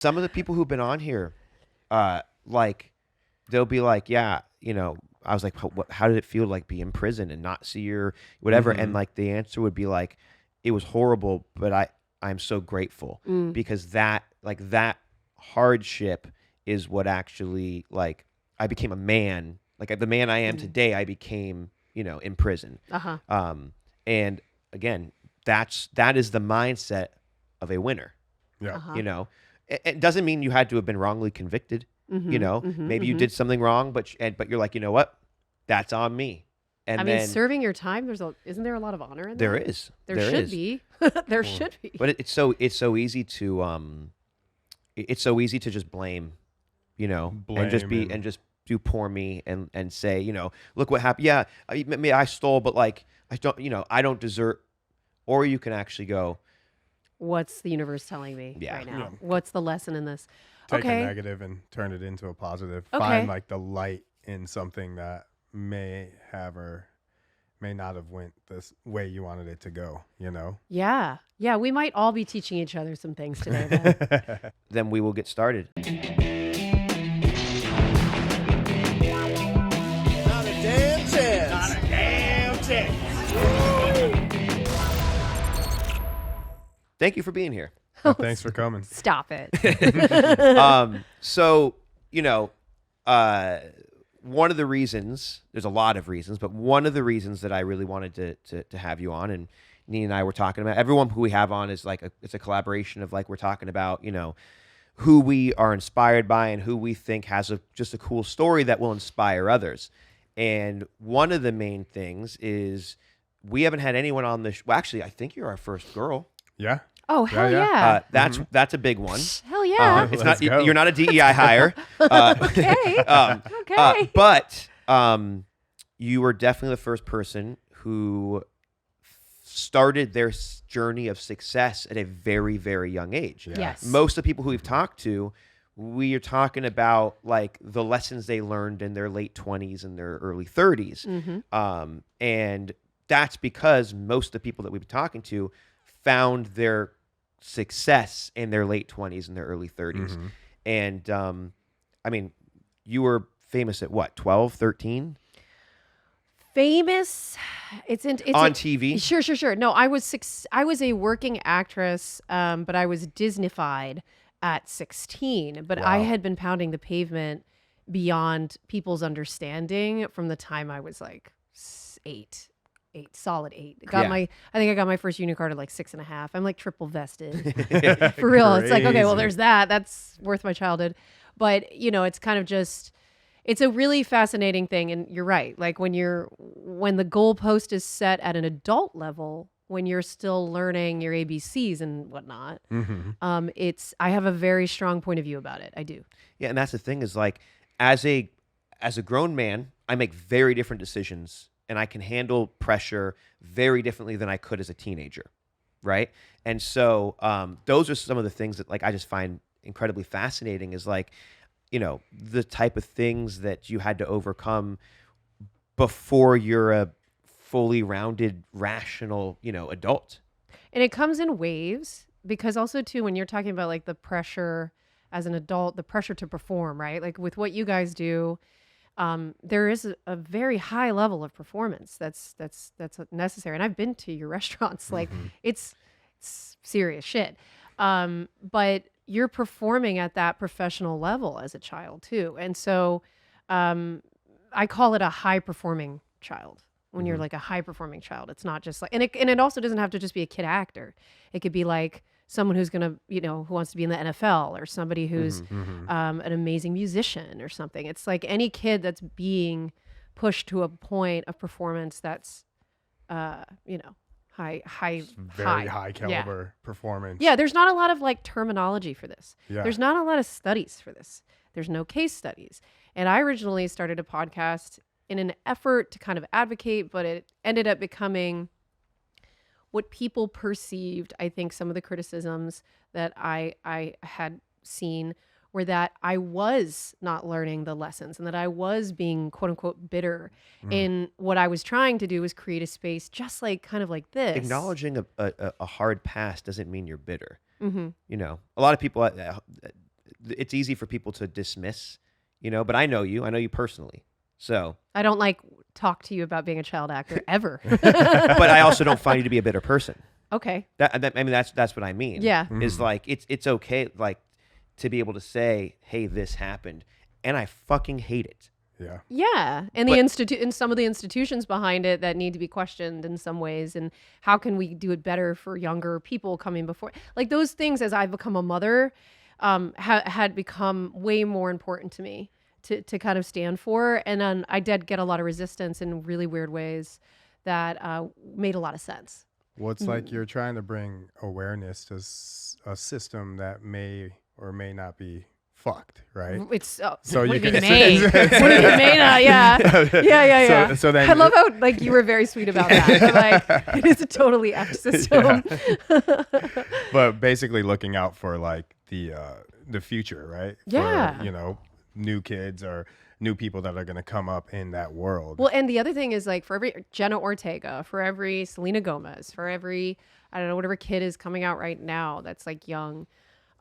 Some of the people who've been on here, like, they'll be like, yeah, I was like, how did it feel like be in prison and not see your whatever? And like the answer would be like, it was horrible, but I'm so grateful because that hardship is what actually, like, I became a man. Like the man I am today, I became, in prison. And again, that is the mindset of a winner. Yeah. It doesn't mean you had to have been wrongly convicted. Maybe you did something wrong, but you're like, you know what? That's on me. And I mean, serving your time, isn't there a lot of honor in that? There is. There should be. There should be. But it's so easy to just blame, and just do poor me and say, look what happened. Yeah, I stole, but like I don't deserve. Or you can actually go, what's the universe telling me right now? Yeah. What's the lesson in this? Take a negative and turn it into a positive. Find like the light in something that may have or may not have went this way you wanted it to go, Yeah. Yeah, we might all be teaching each other some things today then. Then we will get started. Not a damn chance. Not a damn chance. Thank you for being here. Thanks for coming. Stop it. So, one of the reasons, there's a lot of reasons, but one of the reasons that I really wanted to have you on, and Neen and I were talking about, everyone who we have on is like, it's a collaboration of like, we're talking about, who we are inspired by and who we think has just a cool story that will inspire others. And one of the main things is we haven't had anyone on this. Well, actually, I think you're our first girl. Yeah. Oh, hell yeah. That's a big one. Hell yeah. It's not. You're not a DEI hire. Okay. Okay. But you were definitely the first person who started their journey of success at a very, very young age. Yeah. Yes. Most of the people who we've talked to, we are talking about like the lessons they learned in their late 20s and their early 30s. And that's because most of the people that we've been talking to found their success in their late 20s and their early 30s. And I mean, you were famous at what, 12, 13? Famous? It's on TV? Sure. No, I was a working actress, but I was Disneyfied at 16. But I had been pounding the pavement beyond people's understanding from the time I was like 8. Solid 8. I think I got my first union card at like 6.5. I'm like triple vested. For real. It's like, okay, well, there's that. That's worth my childhood. But, it's kind of just, it's a really fascinating thing. And you're right. Like when the goalpost is set at an adult level, when you're still learning your ABCs and whatnot, I have a very strong point of view about it. I do. Yeah. And that's the thing is like, as a grown man, I make very different decisions. And I can handle pressure very differently than I could as a teenager, right? And so those are some of the things that like I just find incredibly fascinating is like, the type of things that you had to overcome before you're a fully rounded, rational, adult. And it comes in waves because also too, when you're talking about like the pressure as an adult, the pressure to perform, right? Like with what you guys do, there is a very high level of performance that's necessary. And I've been to your restaurants, like it's serious shit. But you're performing at that professional level as a child too. And so, I call it a high performing child. When you're like a high performing child, it's not just like, and it also doesn't have to just be a kid actor. It could be like someone who's going to, who wants to be in the NFL or somebody who's an amazing musician or something. It's like any kid that's being pushed to a point of performance that's, high caliber performance. Yeah, there's not a lot of like terminology for this. Yeah. There's not a lot of studies for this. There's no case studies. And I originally started a podcast in an effort to kind of advocate, but it ended up becoming what people perceived. I think some of the criticisms that I had seen were that I was not learning the lessons and that I was being quote unquote bitter. And what I was trying to do was create a space just like kind of like this. Acknowledging a hard past doesn't mean you're bitter. A lot of people, it's easy for people to dismiss, but I know you personally. So I don't like talk to you about being a child actor ever. but I also don't find you to be a bitter person. Okay. That's what I mean. Yeah. Is like, it's okay. Like to be able to say, hey, this happened and I fucking hate it. Yeah. Yeah. And and some of the institutions behind it that need to be questioned in some ways. And how can we do it better for younger people coming before? Like those things, as I've become a mother, had become way more important to me to kind of stand for. And then I did get a lot of resistance in really weird ways that made a lot of sense. Well, it's like you're trying to bring awareness to a system that may or may not be fucked, right? It's so what you do you can mean may? What do you mean may not? Yeah. So then I love how like you were very sweet about that. Like it is a totally F system. But basically looking out for like the future, right? Yeah. For, new kids or new people that are going to come up in that world. Well, and the other thing is like for every Jenna Ortega, for every Selena Gomez, for every, I don't know, whatever kid is coming out right now that's like young,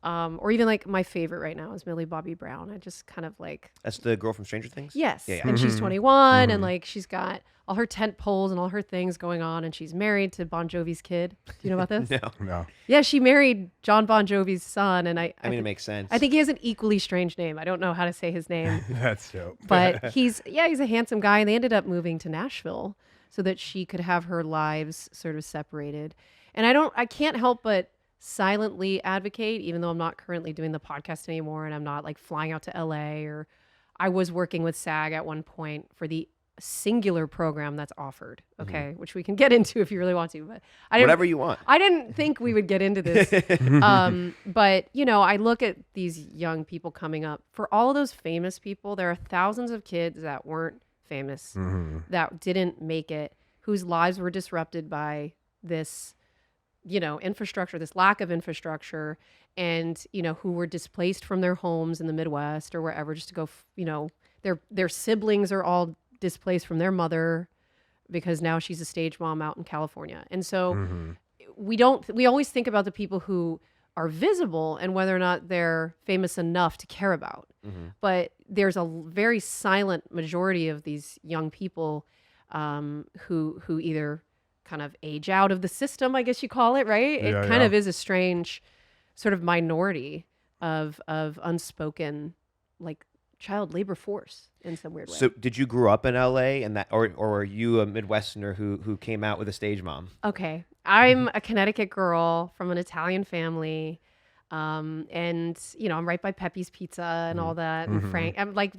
or even like my favorite right now is Millie Bobby Brown. I just kind of like. That's the girl from Stranger Things? Yes. Yeah. And she's 21 and like she's got all her tent poles and all her things going on and she's married to Bon Jovi's kid. Do you know about this? No. Yeah, she married John Bon Jovi's son and I mean, it makes sense. I think he has an equally strange name. I don't know how to say his name. That's dope. But he's a handsome guy and they ended up moving to Nashville so that she could have her lives sort of separated. And I can't help but silently advocate, even though I'm not currently doing the podcast anymore and I'm not like flying out to LA, or I was working with SAG at one point for the singular program that's offered, okay, which we can get into if you really want to, but whatever you want. I didn't think we would get into this. But I look at these young people coming up. For all of those famous people, there are thousands of kids that weren't famous, that didn't make it, whose lives were disrupted by this infrastructure, this lack of infrastructure, and who were displaced from their homes in the Midwest or wherever just to go, their siblings are all displaced from their mother because now she's a stage mom out in California. And so we always think about the people who are visible and whether or not they're famous enough to care about. But there's a very silent majority of these young people who either kind of age out of the system, I guess you call it, right? It kind of is a strange sort of minority of unspoken like child labor force in some weird way. So did you grow up in LA and that, or are you a Midwesterner who came out with a stage mom? Okay. I'm a Connecticut girl from an Italian family. And I'm right by Pepe's Pizza and all that. And I'm like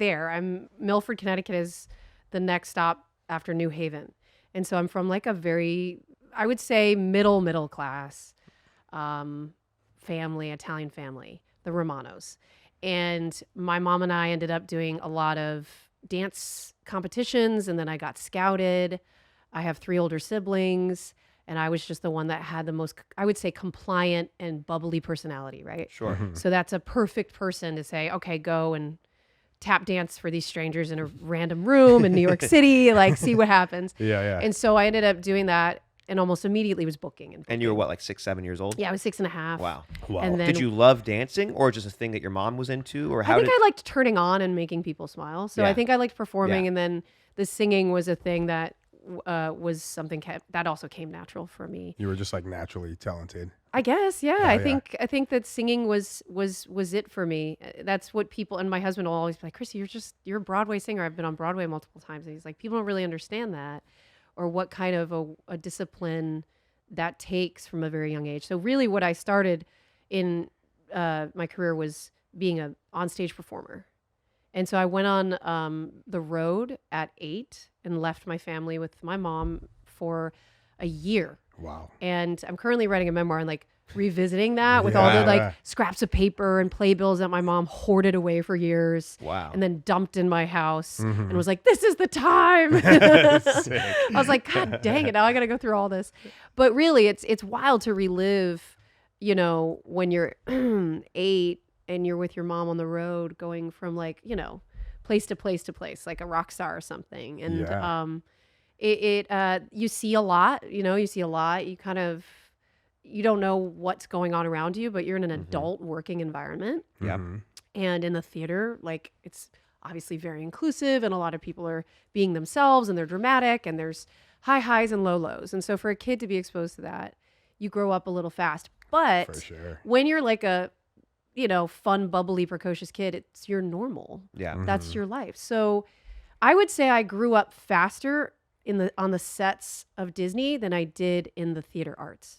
Milford, Connecticut is the next stop after New Haven. And so I'm from like a very, I would say middle class, family, Italian family, the Romanos. And my mom and I ended up doing a lot of dance competitions, and then I got scouted. I have 3 older siblings, and I was just the one that had the most, I would say, compliant and bubbly personality, right? Sure. So that's a perfect person to say, okay, go and tap dance for these strangers in a random room in New York City, like see what happens. Yeah. And so I ended up doing that and almost immediately was booking. And you were what, like 6, 7 years old? Yeah, I was 6.5. Wow. And then, did you love dancing or just a thing that your mom was into, or how? I liked turning on and making people smile. So I think I liked performing, and then the singing was a thing that was something that also came natural for me. You were just like naturally talented. I guess, yeah. I think that singing was it for me. That's what people, and my husband will always be like, Christy, you're a Broadway singer. I've been on Broadway multiple times. And he's like, people don't really understand that, or what kind of a discipline that takes from a very young age. So really what I started in my career was being a onstage performer. And so I went on the road at 8 and left my family with my mom for a year. Wow. And I'm currently writing a memoir and like revisiting that with all the like scraps of paper and playbills that my mom hoarded away for years. Wow. And then dumped in my house and was like, this is the time. I was like, God dang it. Now I got to go through all this. But really it's wild to relive, when you're 8 and you're with your mom on the road going from like, place to place to place, like a rock star or something. And you see a lot, you kind of, you don't know what's going on around you, but you're in an adult working environment. Yeah. And in the theater, like it's obviously very inclusive and a lot of people are being themselves and they're dramatic and there's high highs and low lows. And so for a kid to be exposed to that, you grow up a little fast. But For sure. when you're like a, fun, bubbly, precocious kid, it's your normal. Yeah. That's your life. So I would say I grew up faster on the sets of Disney than I did in the theater arts.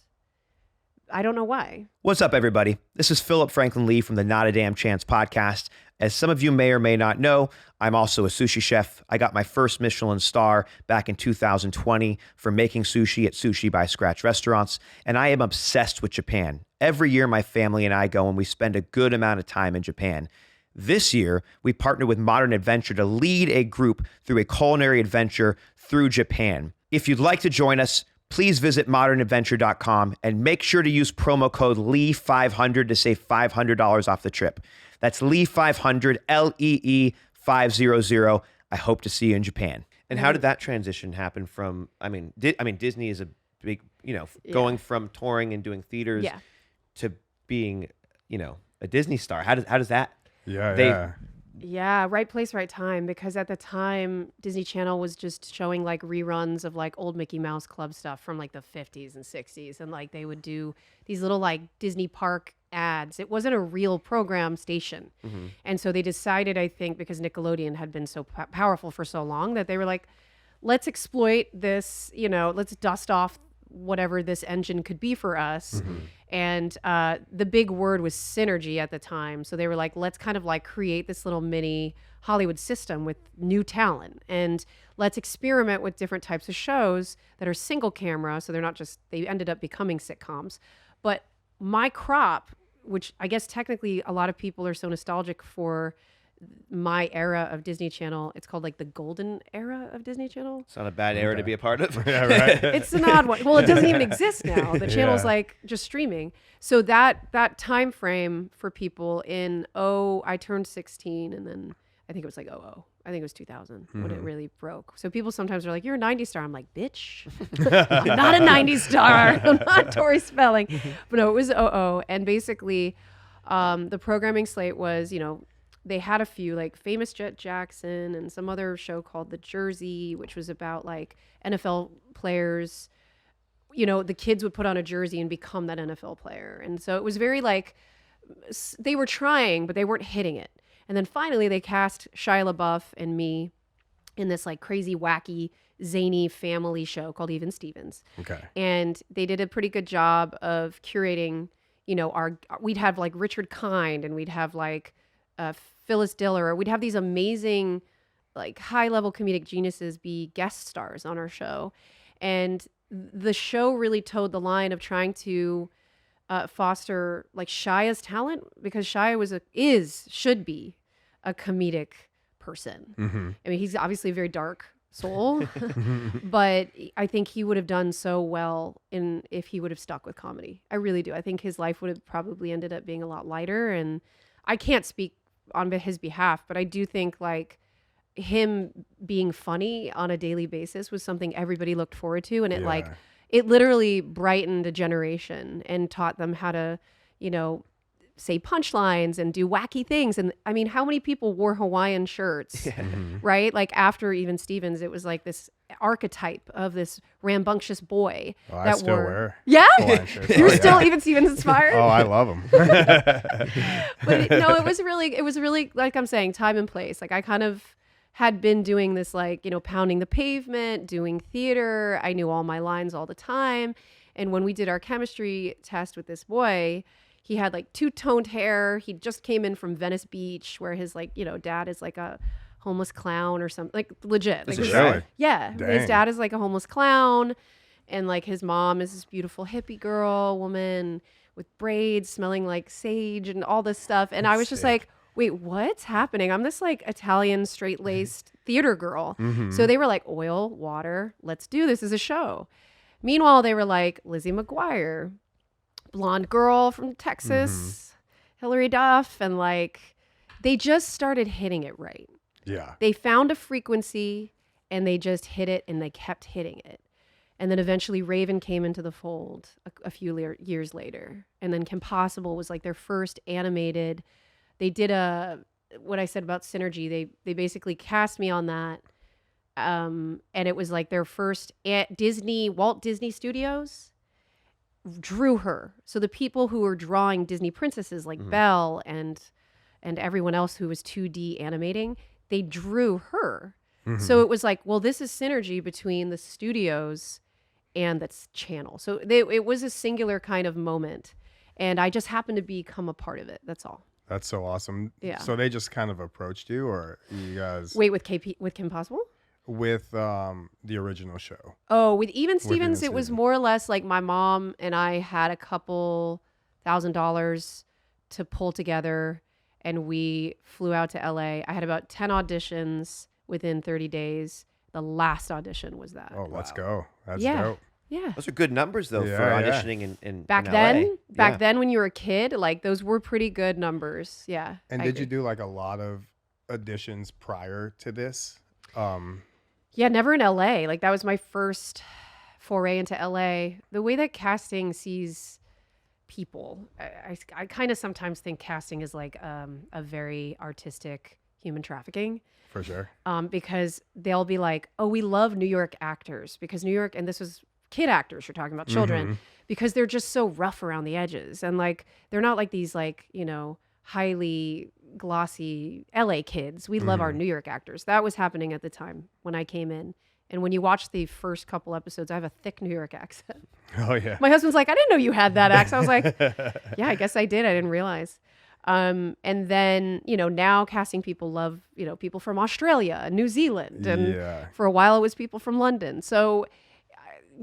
I don't know why. What's up, everybody? This is Phillip Frankland Lee from the Not a Damn Chance podcast. As some of you may or may not know, I'm also a sushi chef. I got my first Michelin star back in 2020 for making sushi at Sushi by Scratch restaurants, and I am obsessed with Japan. Every year, my family and I go and we spend a good amount of time in Japan. This year, we partnered with Modern Adventure to lead a group through a culinary adventure through Japan. If you'd like to join us, please visit modernadventure.com and make sure to use promo code LEE500 to save $500 off the trip. That's LEE500, LEE500. I hope to see you in Japan. And how did that transition happen from, Disney is a big, going from touring and doing theaters to being, a Disney star. How does that? Yeah, right place, right time. Because at the time, Disney Channel was just showing like reruns of like old Mickey Mouse Club stuff from like the 50s and 60s. And like they would do these little like Disney park ads. It wasn't a real program station. Mm-hmm. And so they decided, I think, because Nickelodeon had been so powerful for so long, that they were like, let's exploit this, let's dust off whatever this engine could be for us. Mm-hmm. And the big word was synergy at the time. So they were like, let's kind of like create this little mini Hollywood system with new talent. And let's experiment with different types of shows that are single camera. So they're not just, they ended up becoming sitcoms. But my crop, which I guess technically a lot of people are so nostalgic for my era of Disney Channel. It's called like the golden era of Disney Channel. It's not a bad era to be a part of. Yeah, right. It's an odd one. Well, it doesn't even exist now. The channel's like just streaming. So that time frame for people I turned 16 and then I think it was like I think it was 2000 when it really broke. So people sometimes are like, you're a 90s star. I'm like, bitch, I'm not a 90s star. I'm not Tori Spelling. But no, it was 00. And basically the programming slate was, they had a few like Famous Jet Jackson and some other show called The Jersey, which was about like NFL players. The kids would put on a jersey and become that NFL player. And so it was very like, they were trying, but they weren't hitting it. And then finally they cast Shia LaBeouf and me in this like crazy, wacky, zany family show called Even Stevens. Okay. And they did a pretty good job of curating, we'd have like Richard Kind and we'd have like, Phyllis Diller, we'd have these amazing, like high-level comedic geniuses be guest stars on our show, and the show really towed the line of trying to foster like Shia's talent, because Shia should be a comedic person. Mm-hmm. I mean, he's obviously a very dark soul, but I think he would have done so well if he would have stuck with comedy. I really do. I think his life would have probably ended up being a lot lighter, and I can't speak on his behalf, but I do think like him being funny on a daily basis was something everybody looked forward to, and it literally brightened a generation and taught them how to, say punchlines and do wacky things. And I mean, how many people wore Hawaiian shirts, right? Like after Even Stevens, it was like this archetype of this rambunctious boy. Oh, I still wear Hawaiian shirts. You're still Even Stevens inspired? Oh, I love them. But it was really, like I'm saying, time and place. Like I kind of had been doing this, like, pounding the pavement, doing theater. I knew all my lines all the time. And when we did our chemistry test with this boy, he had like two-toned hair. He just came in from Venice Beach, where his like, dad is like a homeless clown or something, like legit. Like really? Yeah. Dang. His dad is like a homeless clown, and like his mom is this beautiful hippie woman with braids, smelling like sage and all this stuff. And I was just like, wait, what's happening? I'm this like Italian straight-laced theater girl. Mm-hmm. So they were like, oil, water, let's do this as a show. Meanwhile, they were like, Lizzie McGuire, blonde girl from Texas, Hillary Duff, and like they just started hitting it right. Yeah. They found a frequency and they just hit it, and they kept hitting it. And then eventually Raven came into the fold a few years later. And then Kim Possible was like their first animated. they did what I said about synergy. They basically cast me on that. And it was like their first Walt Disney Studios drew her. So the people who were drawing Disney princesses like Belle and everyone else who was 2D animating, they drew her. So it was like, well, this is synergy between the studios and that's channel. So it was a singular kind of moment. And I just happened to become a part of it. That's all. That's so awesome. Yeah. So they just kind of approached you, or you guys? Wait, with Kim Possible? With the original show. Oh, with Even Even Stevens, it was Stevens. more or less like my mom and I had a couple $1,000 to pull together, and we flew out to LA. I had about 10 auditions within 30 days. The last audition was that. Oh, let's go. That's Yeah. dope. Yeah. Those are good numbers though Yeah, for yeah. auditioning in Back in then, LA. back Yeah. then when you were a kid, like those were pretty good numbers. Yeah. And I did you agree. do like a lot of auditions prior to this? Yeah, never in LA. Like that was my first foray into LA. The way that casting sees people, I kind of sometimes think casting is like a very artistic human trafficking. For sure. Because they'll be like, oh, we love New York actors because New York, and this was kid actors, you're talking about children, because they're just so rough around the edges. And like, they're not like these like, highly glossy LA kids. We love our New York actors. That was happening at the time when I came in. And when you watch the first couple episodes, I have a thick New York accent. Oh yeah. My husband's like, I didn't know you had that accent. I was like, yeah, I guess I did. I didn't realize. And then, now casting people love, people from Australia, New Zealand. And Yeah. for a while it was people from London. So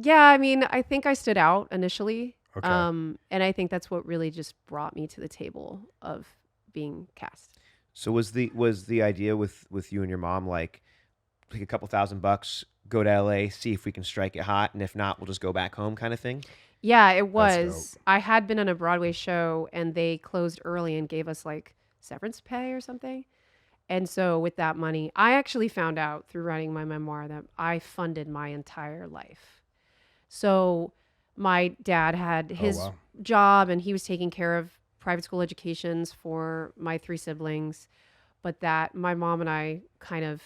yeah, I mean, I think I stood out initially. Okay. And I think that's what really just brought me to the table of being cast. So was the idea with you and your mom like take a couple $1,000, go to LA, see if we can strike it hot, and if not, we'll just go back home kind of thing? Yeah, it That's was. dope. I had been on a Broadway show and they closed early and gave us like severance pay or something. And so with that money, I actually found out through writing my memoir that I funded my entire life. So my dad had his wow. job and he was taking care of private school educations for my 3 siblings, but that my mom and I kind of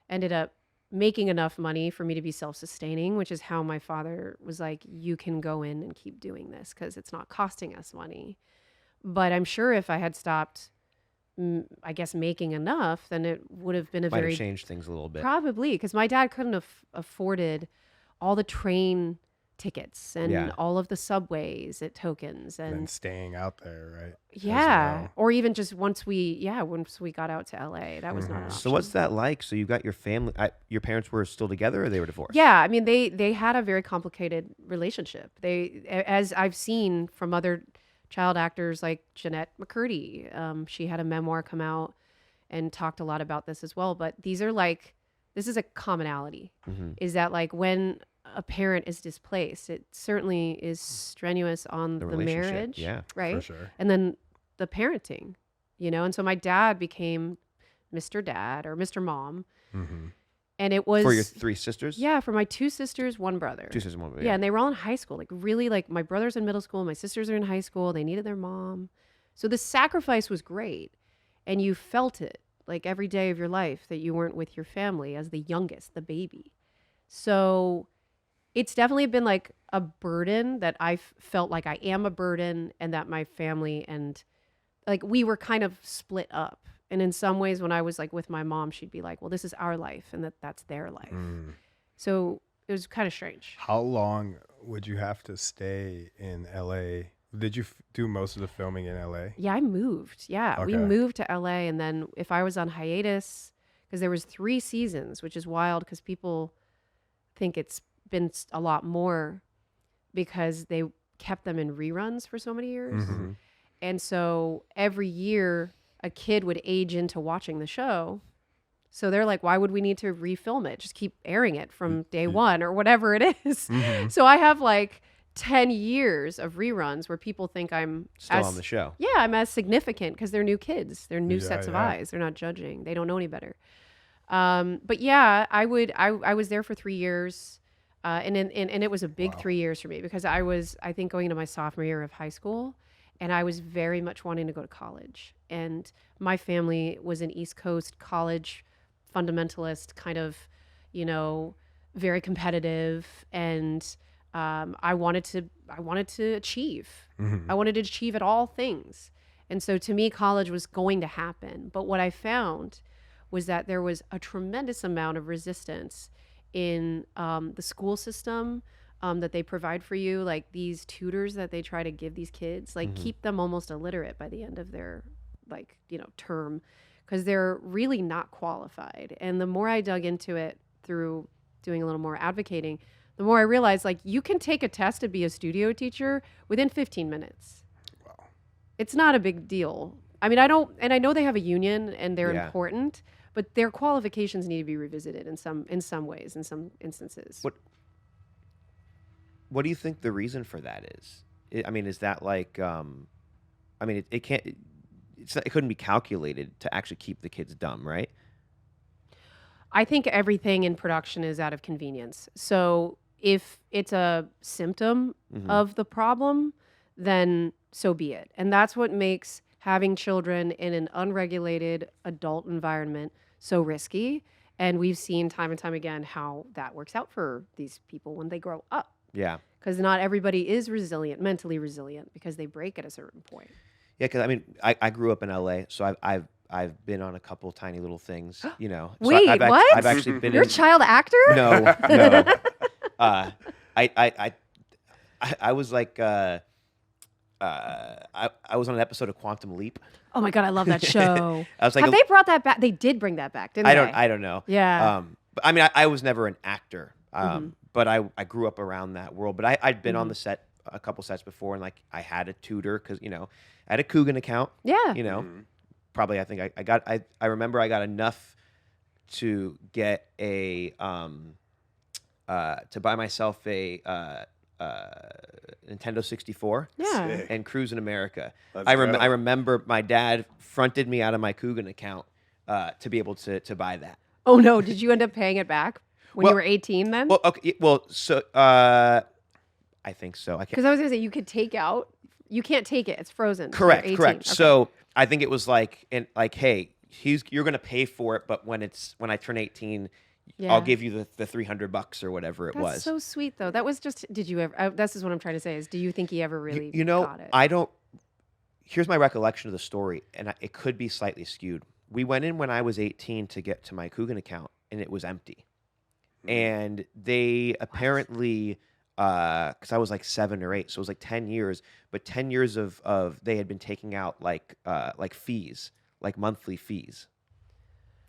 ended up making enough money for me to be self-sustaining, which is how my father was like, you can go in and keep doing this because it's not costing us money. But I'm sure if I had stopped, I guess, making enough, then it would have been a Might very have changed things a little bit. probably, because my dad couldn't have afforded all the train tickets and Yeah. all of the subways at tokens And and staying out there, right? as yeah, well. or even just once we got out to LA, that was not an option. So what's that like? So you got your family, your parents were still together or they were divorced? Yeah, I mean they had a very complicated relationship. They, as I've seen from other child actors like Jeanette McCurdy, she had a memoir come out and talked a lot about this as well. But this is a commonality, is that like when a parent is displaced, it certainly is strenuous on the relationship, marriage, yeah, right? For sure. And then the parenting, and so my dad became Mr. Dad or Mr. Mom, and it was For your 3 sisters? yeah, for my 2 sisters, 1 brother. 2 sisters, 1 brother. Yeah, and they were all in high school. Like really, like my brother's in middle school, my sisters are in high school. They needed their mom, so the sacrifice was great, and you felt it like every day of your life that you weren't with your family as the youngest, the baby. So it's definitely been like a burden that I felt like I am a burden, and that my family and like we were kind of split up. And in some ways, when I was like with my mom, she'd be like, well, this is our life and that's their life. So it was kind of strange. How long would you have to stay in LA? Did you do most of the filming in LA? Yeah, I moved. Yeah, we Okay. moved to LA. And then if I was on hiatus, because there was 3 seasons, which is wild because people think it's been a lot more because they kept them in reruns for so many years. And so every year a kid would age into watching the show. So they're like, why would we need to refilm it? Just keep airing it from day 1 or whatever it is. So I have like 10 years of reruns where people think I'm Still on the show. Yeah, I'm as significant because they're new kids. They're new Yeah, sets of yeah. eyes. They're not judging. They don't know any better. But yeah, I was there for 3 years. And it was a big 3 years for me because I was, I think, going into my sophomore year of high school, and I was very much wanting to go to college. And my family was an East Coast college fundamentalist kind of, very competitive. And I wanted to achieve. I wanted to achieve at all things. And so to me, college was going to happen. But what I found was that there was a tremendous amount of resistance in the school system that they provide for you, like these tutors that they try to give these kids, like keep them almost illiterate by the end of their term, because they're really not qualified. And the more I dug into it through doing a little more advocating, the more I realized, like, you can take a test to be a studio teacher within 15 minutes. Wow. It's not a big deal. I mean, I know they have a union and they're important, but their qualifications need to be revisited in some ways, in some instances. What do you think the reason for that is? Is that like, it can't, it couldn't be calculated to actually keep the kids dumb, right? I think everything in production is out of convenience. So if it's a symptom of the problem, then so be it. And that's what makes having children in an unregulated adult environment so risky. And we've seen time and time again how that works out for these people when they grow up. Yeah. Because not everybody is mentally resilient, because they break at a certain point. Yeah, because I grew up in LA, so I've been on a couple tiny little things, So Wait, what? I've actually been. You're a child actor? No. I was like, I was on an episode of Quantum Leap. Oh my God, I love that show. I was like, have they brought that back? They did bring that back, didn't they? I don't know. Yeah. But I was never an actor. But I grew up around that world. But I'd been on the set, a couple sets before, and like I had a tutor because I had a Coogan account. Yeah. Probably I think I remember I got enough to get a to buy myself a Nintendo 64. Yeah. And cruise in America. That's I incredible. remember my dad fronted me out of my Coogan account to be able to buy that. Oh no! Did you end up paying it back when you were 18? Then? Well, okay. Well, so I think so. I can't. Because I was gonna say you could take out. You can't take it. It's frozen. Correct. You're 18. Correct. Okay. So I think it was like, hey, you're gonna pay for it, but when I turn 18, Yeah. I'll give you the $300 or whatever it That's was. so sweet, though. That was just. Did you ever? This is what I'm trying to say. Is do you think he ever really got it? I don't. Here's my recollection of the story, and it could be slightly skewed. We went in when I was 18 to get to my Coogan account, and it was empty. And they apparently, because I was like 7 or 8, so it was like 10 years. But 10 years of they had been taking out like fees, like monthly fees.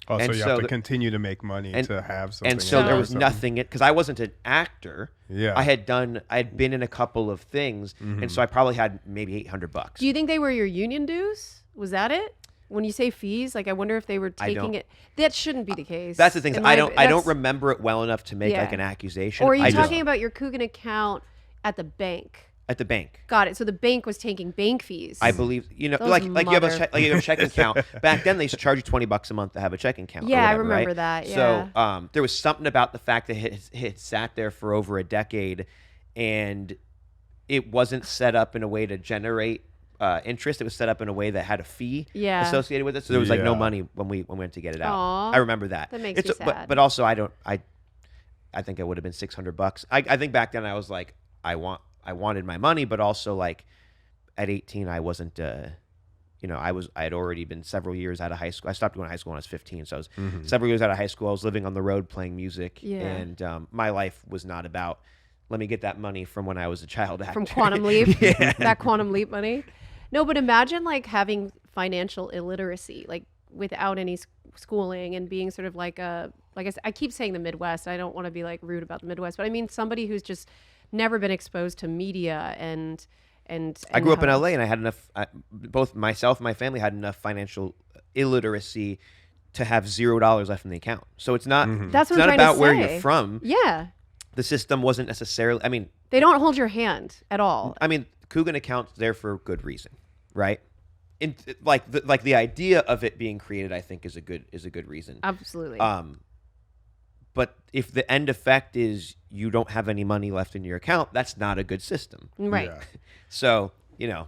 Oh, And so you so have to the- continue to make money to have something. And so in there or was something. nothing because I wasn't an actor. Yeah. I had been in a couple of things, and so I probably had maybe $800. Do you think they were your union dues? Was that it? When you say fees, like I wonder if they were I taking don't- it. That shouldn't be the case. That's the thing. In I my- don't that's- remember it well enough to make like Yeah. an accusation. Or are you I talking just, about your Coogan account at the bank? at the bank? Got it. So the bank was taking bank fees. I believe Those like you have mother- a checking account. Back then they used to charge you $20 a month to have a checking account. or Yeah, I whatever, remember right? that, yeah. So there was something about the fact that it sat there for over a decade, and it wasn't set up in a way to generate interest. It was set up in a way that had a fee Yeah. associated with it. So there was like no Yeah. money when we went to get it out. Aw, I remember that. that makes me sad. But also I think it would have been $600. I think back then I was like I wanted my money, but also like at 18 I wasn't I had already been several years out of high school. I stopped going to high school when I was 15, so I was several years out of high school. I was living on the road playing music, Yeah. and my life was not about let me get that money from when I was a child actor. From Quantum Leap, Yeah. that Quantum Leap money. No, but imagine like having financial illiteracy, like without any schooling and being sort of like I keep saying the Midwest. I don't want to be like rude about the Midwest, but I mean somebody who's just never been exposed to media and I grew up in how- LA, and I had enough. Both myself and my family had enough financial illiteracy to have $0 left in the account. So it's not. That's It's what I'm not trying to about where say. you're from. Yeah, The system wasn't necessarily. I mean, they don't hold your hand at all. Coogan account's there for good reason, right? Like the idea of it being created, I think is a good reason. Absolutely. But if the end effect is you don't have any money left in your account, that's not a good system. Right. Yeah. So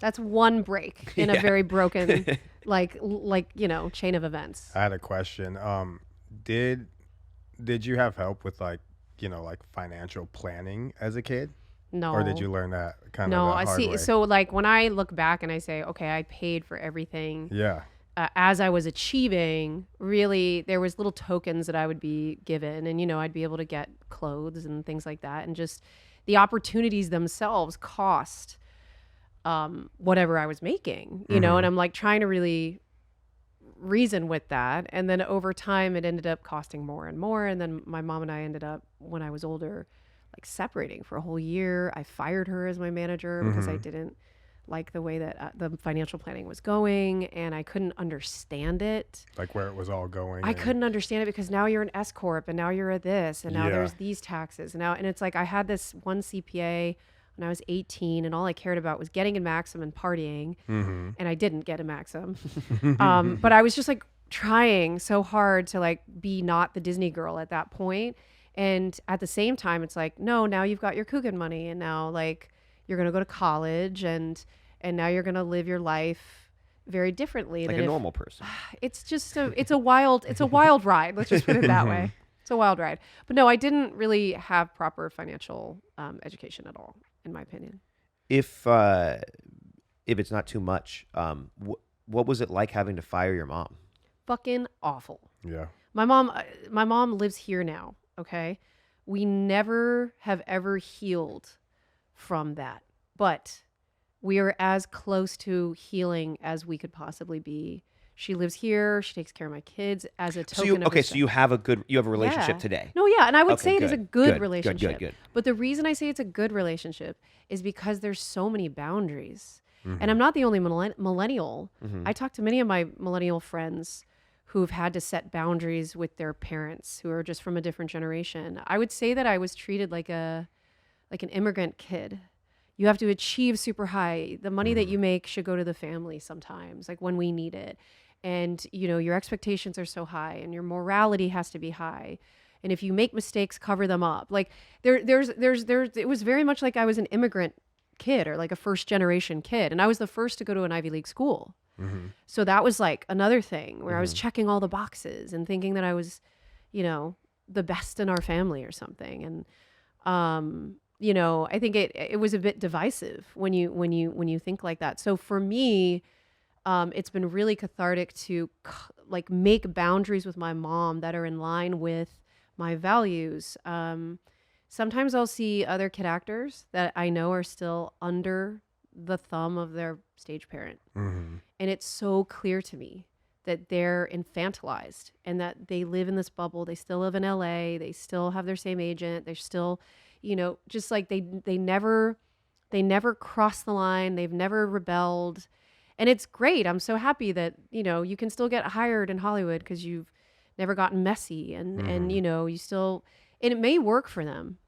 That's one break in a Yeah. very broken like chain of events. I had a question. Did you have help with like financial planning as a kid? No. Or did you learn that kind of No, the I hard see. way? So like when I look back and I say, okay, I paid for everything. Yeah. As I was achieving, really, there was little tokens that I would be given, and I'd be able to get clothes and things like that, and just the opportunities themselves cost whatever I was making, and I'm like trying to really reason with that, and then over time it ended up costing more and more, and then my mom and I ended up, when I was older, like separating for a whole year. I fired her as my manager because I didn't like the way that the financial planning was going, and I couldn't understand it. Like where it was all going. I couldn't understand it because now you're an S corp, and now you're a this, and now there's these taxes, and it's like I had this one CPA when I was 18, and all I cared about was getting a Maxim and partying, and I didn't get a Maxim. But I was just like trying so hard to like be not the Disney girl at that point. And at the same time, it's like, no, now you've got your Coogan money, and now like you're going to go to college, and now you're going to live your life very differently like than a normal person. It's just it's a wild ride. Let's just put it that way. It's a wild ride. But no, I didn't really have proper financial education at all, in my opinion. If it's not too much, what was it like having to fire your mom? Fucking awful. Yeah. My mom lives here now. Okay. We never have ever healed from that, but we are as close to healing as we could possibly be. She lives here. She takes care of my kids as a token of respect. So you have a relationship today. No, yeah, and I would Okay, say it is a good good, relationship. Good. But the reason I say it's a good relationship is because there's so many boundaries. And I'm not the only millennial. I talk to many of my millennial friends who've had to set boundaries with their parents who are just from a different generation. I would say that I was treated like an immigrant kid. You have to achieve super high. The money that you make should go to the family sometimes, like when we need it. And, your expectations are so high, and your morality has to be high. And if you make mistakes, cover them up. Like it was very much like I was an immigrant kid or like a first generation kid. And I was the first to go to an Ivy League school. So that was like another thing where I was checking all the boxes and thinking that I was, the best in our family or something. And, I think it was a bit divisive when you think like that. So for me, it's been really cathartic to like make boundaries with my mom that are in line with my values. Sometimes I'll see other kid actors that I know are still under the thumb of their stage parent. And it's so clear to me that they're infantilized and that they live in this bubble. They still live in LA. They still have their same agent. They're still, just like they never crossed the line. They've never rebelled. And it's great. I'm so happy that, you can still get hired in Hollywood because you've never gotten messy and you still, and it may work for them,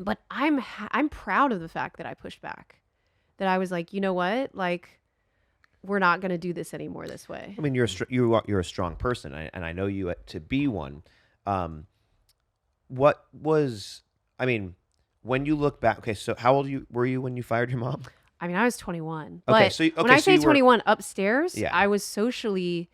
but I'm proud of the fact that I pushed back, that I was like, you know what? Like, we're not going to do this anymore this way. I mean, you're a strong person, and I know you to be one. When you look back, okay, so how old were you when you fired your mom? I mean, I was 21. Okay, but when I say 21 upstairs, I was socially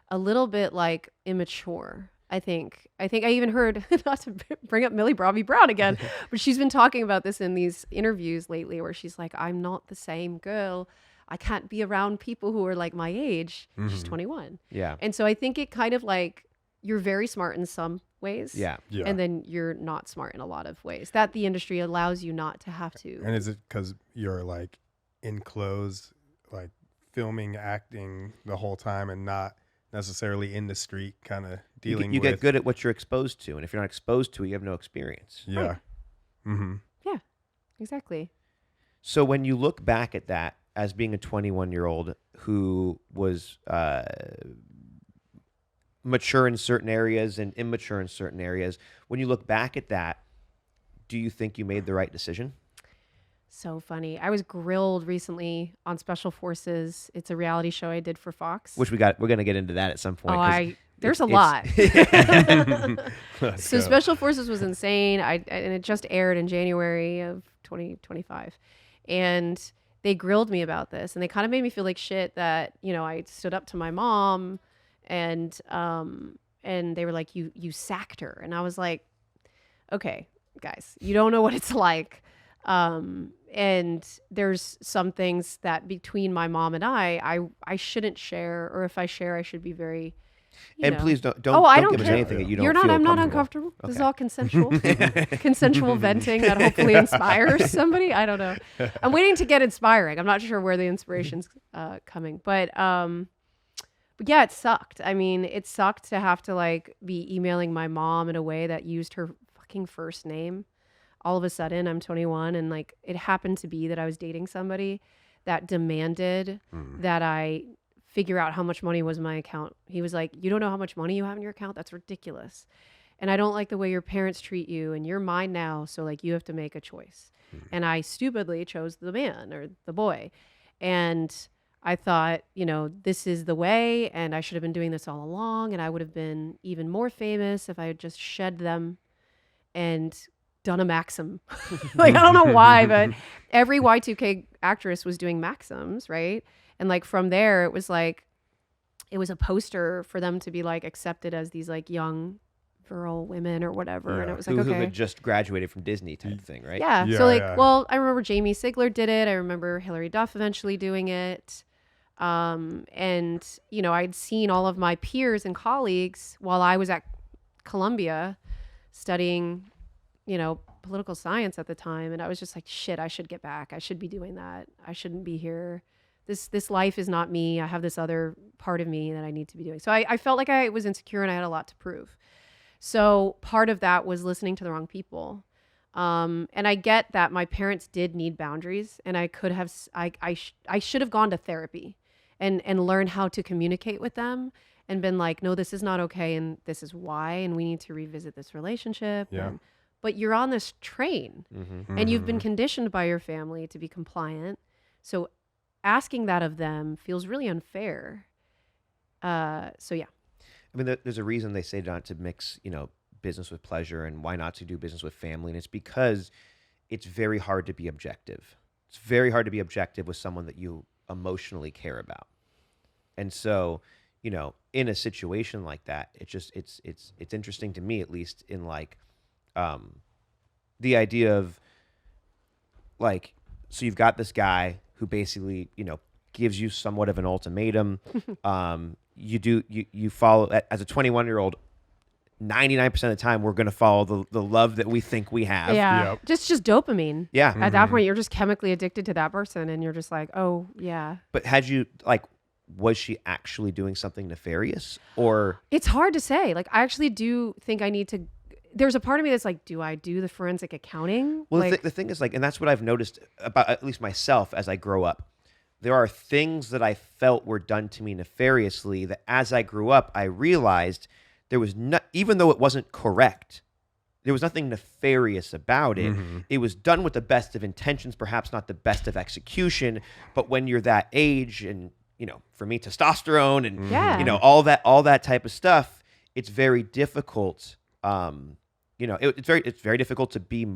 a little bit like immature. I think I even heard, not to bring up Millie Bobby Brown again, but she's been talking about this in these interviews lately where she's like, I'm not the same girl. I can't be around people who are like my age. She's 21. Yeah. And so I think it kind of like, you're very smart in some ways. Yeah. And then you're not smart in a lot of ways that the industry allows you not to have to. And is it because you're like enclosed, like filming, acting the whole time and not necessarily in the street kind of dealing you with... get good at what you're exposed to. And if you're not exposed to it, you have no experience. Yeah. Right. Yeah, exactly. So when you look back at that as being a 21-year-old who was mature in certain areas and immature in certain areas, when you look back at that, do you think you made the right decision? So funny. I was grilled recently on Special Forces. It's a reality show I did for Fox. Which we're going to get into that at some point. There's a lot. So Special Forces was insane. And it just aired in January of 2025. And they grilled me about this, and they kind of made me feel like shit that, you know, I stood up to my mom, and they were like, you sacked her. And I was like, okay, guys, you don't know what it's like. And there's some things that between my mom and I shouldn't share, or if I share, I should be very, you know. Please don't I don't give us care. anything that you don't You're not. feel I'm not comfortable. uncomfortable. This is all consensual. Consensual venting that hopefully inspires somebody. I don't know. I'm waiting to get inspiring. I'm not sure where the inspiration's coming, but yeah, it sucked. I mean, it sucked to have to like be emailing my mom in a way that used her fucking first name. All of a sudden, I'm 21, and like it happened to be that I was dating somebody that demanded that I figure out how much money was in my account. He was like, "You don't know how much money you have in your account? That's ridiculous. And I don't like the way your parents treat you, and you're mine now, so like you have to make a choice." And I stupidly chose the man or the boy. And I thought, you know, this is the way, and I should have been doing this all along, and I would have been even more famous if I had just shed them and done a Maxim. Like, I don't know why, but every Y2K actress was doing Maxims, right? And like from there, it was like, it was a poster for them to be like accepted as these like young virile women or whatever. Yeah. And it was like, Who okay. had just graduated from Disney type thing, right? Yeah. Yeah, So like, yeah. well, I remember Jamie Sigler did it. I remember Hilary Duff eventually doing it. And, you know, I'd seen all of my peers and colleagues while I was at Columbia studying, you know, political science at the time. And I was just like, shit, I should get back. I should be doing that. I shouldn't be here. This life is not me. I have this other part of me that I need to be doing. So I felt like I was insecure and I had a lot to prove. So part of that was listening to the wrong people. And I get that my parents did need boundaries, and I could have, I should have gone to therapy and learned how to communicate with them and been like, no, this is not okay. And this is why, and we need to revisit this relationship. Yeah. But you're on this train and you've been conditioned by your family to be compliant. So asking that of them feels really unfair. So yeah. I mean, there's a reason they say not to mix, you know, business with pleasure, and why not to do business with family. And it's because it's very hard to be objective. It's very hard to be objective with someone that you emotionally care about. And so, you know, in a situation like that, it's interesting to me, at least, in like, the idea of like, so you've got this guy who basically, you know, gives you somewhat of an ultimatum. You follow, as a 21-year-old, 99% of the time we're going to follow the love that we think we have. Yeah. Yep. Just dopamine. Yeah. At that point, you're just chemically addicted to that person, and you're just like, oh yeah. But had you, like, was she actually doing something nefarious, or? It's hard to say. Like, I actually do think I need to. There's a part of me that's like, do I do the forensic accounting? Well, like, the thing is, like, and that's what I've noticed about at least myself as I grow up. There are things that I felt were done to me nefariously that as I grew up, I realized there was not, even though it wasn't correct, there was nothing nefarious about it. It was done with the best of intentions, perhaps not the best of execution. But when you're that age, and, you know, for me, testosterone and, Yeah. you know, all that type of stuff, it's very difficult. You know, it's very difficult to be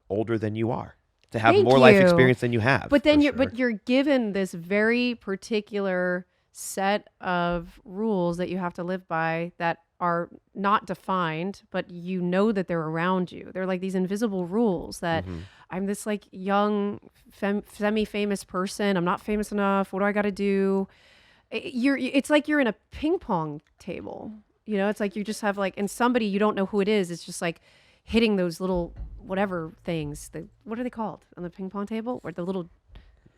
older than you are, to have Thank more life you. experience than you have. But then for sure. you're given this very particular set of rules that you have to live by that are not defined, but you know that they're around you. They're like these invisible rules that I'm this like young semi-famous person. I'm not famous enough. What do I got to do? It's like you're in a ping pong table. You know, it's like you just have like, and somebody, you don't know who it is. It's just like hitting those little whatever things. What are they called on the ping pong table? Or the little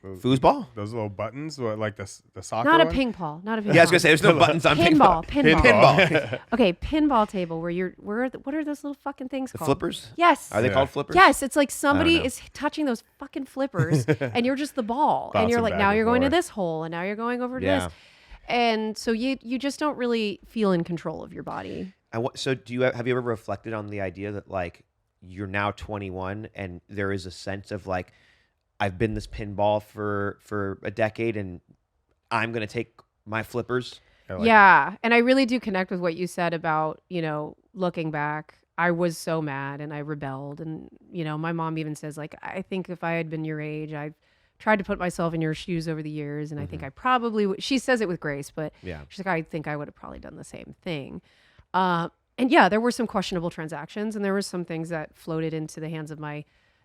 Foosball? Those little buttons, what, like the soccer Not a one? ping pong. Not a ping Yeah, I was pong. gonna say there's no buttons on ping pong. Pinball. Okay, pinball table where what are those little fucking things The called? flippers? Yes. Are they Yeah. called flippers? Yes, it's like somebody know. is touching those fucking flippers and you're just the ball. And you're Bouncing like, back now and you're going to forth. this hole and now you're going over to Yeah. this. And so you just don't really feel in control of your body. So have you ever reflected on the idea that, like, you're now 21 and there is a sense of like, I've been this pinball for a decade and I'm going to take my flippers? Yeah. And I really do connect with what you said about, you know, looking back. I was so mad and I rebelled. And, you know, my mom even says, like, I think if I had been your age, I tried to put myself in your shoes over the years, and I think I probably she says it with grace, but she's like, I think I would have probably done the same thing. And yeah, there were some questionable transactions, and there were some things that floated into the hands of my,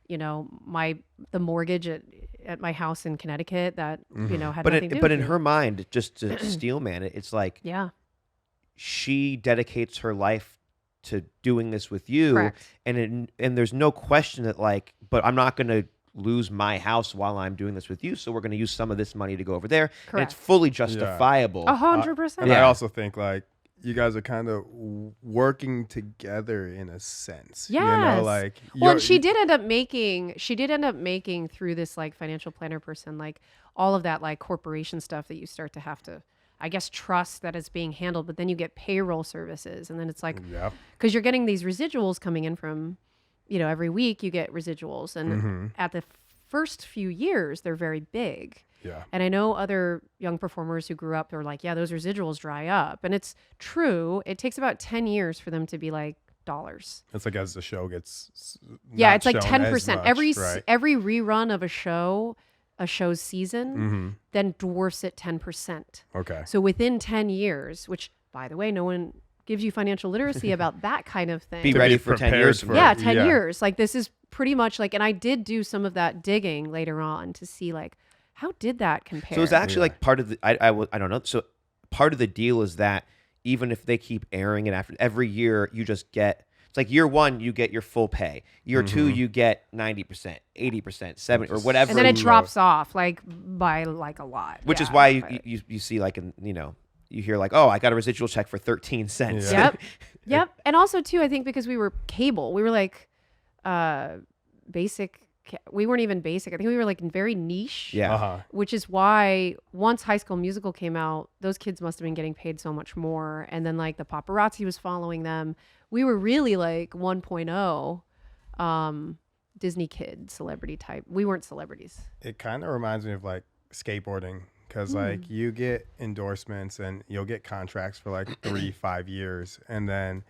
the mortgage at my house in Connecticut that had nothing to do with but in it. her mind, just to steel man it, it's like she dedicates her life to doing this with you. Correct. and there's no question that like, but I'm not going to lose my house while I'm doing this with you, so we're going to use some of this money to go over there. Correct. And it's fully justifiable. 100%. And I also think like you guys are kind of working together in a sense. Yes. Like well, and she did end up making through this like financial planner person, like all of that like corporation stuff that you start to have to, I guess, trust that it's being handled, but then you get payroll services, and then it's like, because you're getting these residuals coming in from, every week you get residuals, and at the first few years they're very big. Yeah. And I know other young performers who grew up, they're like, yeah, those residuals dry up, and it's true. It takes about 10 years for them to be like dollars. It's like as the show gets it's like 10%. Every rerun of a show's season then dwarfs it 10%. Okay. So within 10 years, which by the way, no one gives you financial literacy about that kind of thing. Be ready for 10 years. 10 years. Like this is pretty much like, and I did do some of that digging later on to see like, how did that compare? So it's actually like part of the, I don't know. So part of the deal is that even if they keep airing it after every year, you just get, it's like year one, you get your full pay. Year two, you get 90%, 80%, 70% or whatever. And then it drops off like by like a lot. Which is why you see like, you hear like, oh, I got a residual check for 13 cents. Yeah. Yep. And also too, I think because we were cable, we were like basic. We weren't even basic. I think we were like very niche. Yeah. Which is why once High School Musical came out, those kids must have been getting paid so much more. And then like the paparazzi was following them. We were really like 1.0 Disney kid celebrity type. We weren't celebrities. It kind of reminds me of like skateboarding, because like you get endorsements and you'll get contracts for like 3-5 years, and then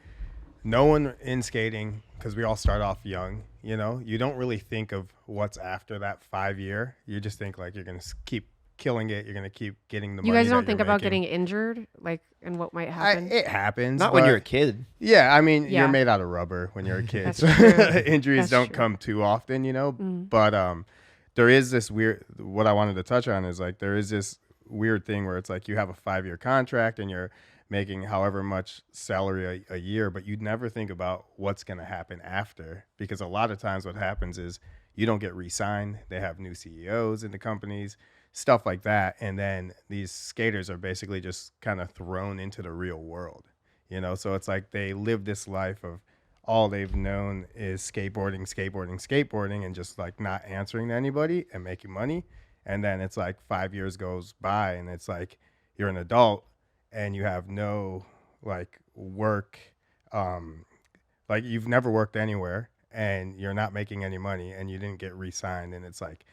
no one in skating, because we all start off young, you don't really think of what's after that 5 year. You just think like you're going to keep killing it. You're going to keep getting the money. You guys don't that think you're about making. getting injured, like, and what might happen? It happens. Not when you're a kid. Yeah, I mean, Yeah. you're made out of rubber when you're a kid. That's So true. injuries That's don't true. come too often, But there is this weird, what I wanted to touch on is like there is this weird thing where it's like you have a 5-year contract and you're making however much salary a year, but you'd never think about what's going to happen after, because a lot of times what happens is you don't get re-signed. They have new CEOs in the companies, stuff like that. And then these skaters are basically just kind of thrown into the real world, So it's like they live this life of all they've known is skateboarding, and just like not answering to anybody and making money. And then it's like 5 years goes by and it's like you're an adult and you have no like work, like you've never worked anywhere and you're not making any money and you didn't get re-signed, and it's like,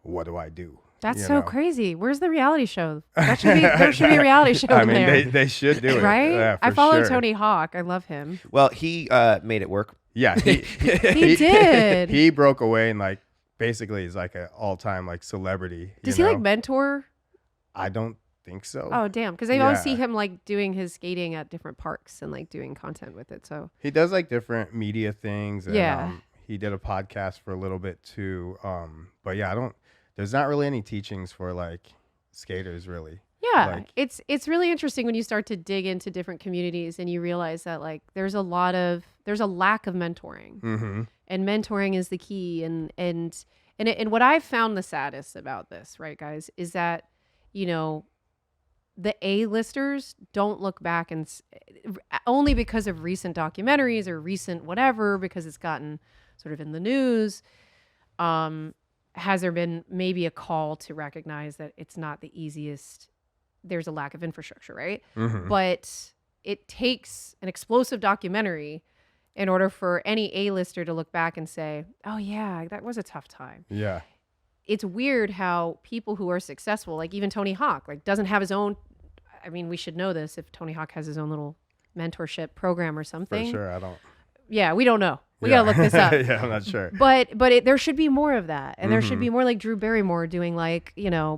what do I do? That's so crazy. Where's the reality show? There should be a reality show I in mean, there. they should do it. Right? Yeah, I for follow sure. Tony Hawk. I love him. Well, he made it work. Yeah, he did. He broke away and like basically is like an all-time like celebrity. Does he like mentor? I don't think so. Oh, damn. Because I always see Yeah. him like doing his skating at different parks and like doing content with it. So He does like different media things. And, Yeah. He did a podcast for a little bit too. But yeah, there's not really any teachings for like skaters really. yeah, Like- it's really interesting when you start to dig into different communities and you realize that like there's a lack of mentoring. Mm-hmm. And mentoring is the key. And what I've found the saddest about this, right, guys, is that, the A-listers don't look back and only because of recent documentaries or recent whatever, because it's gotten sort of in the news, has there been maybe a call to recognize that it's not the easiest. There's a lack of infrastructure, right? Mm-hmm. But it takes an explosive documentary in order for any A-lister to look back and say, oh yeah, that was a tough time. Yeah. It's weird how people who are successful, like even Tony Hawk, like doesn't have his own, I mean, we should know this if Tony Hawk has his own little mentorship program or For something. sure. I don't. Yeah, we don't know. We gotta look this up. Yeah, I'm not sure. But there should be more of that, and there should be more like Drew Barrymore doing like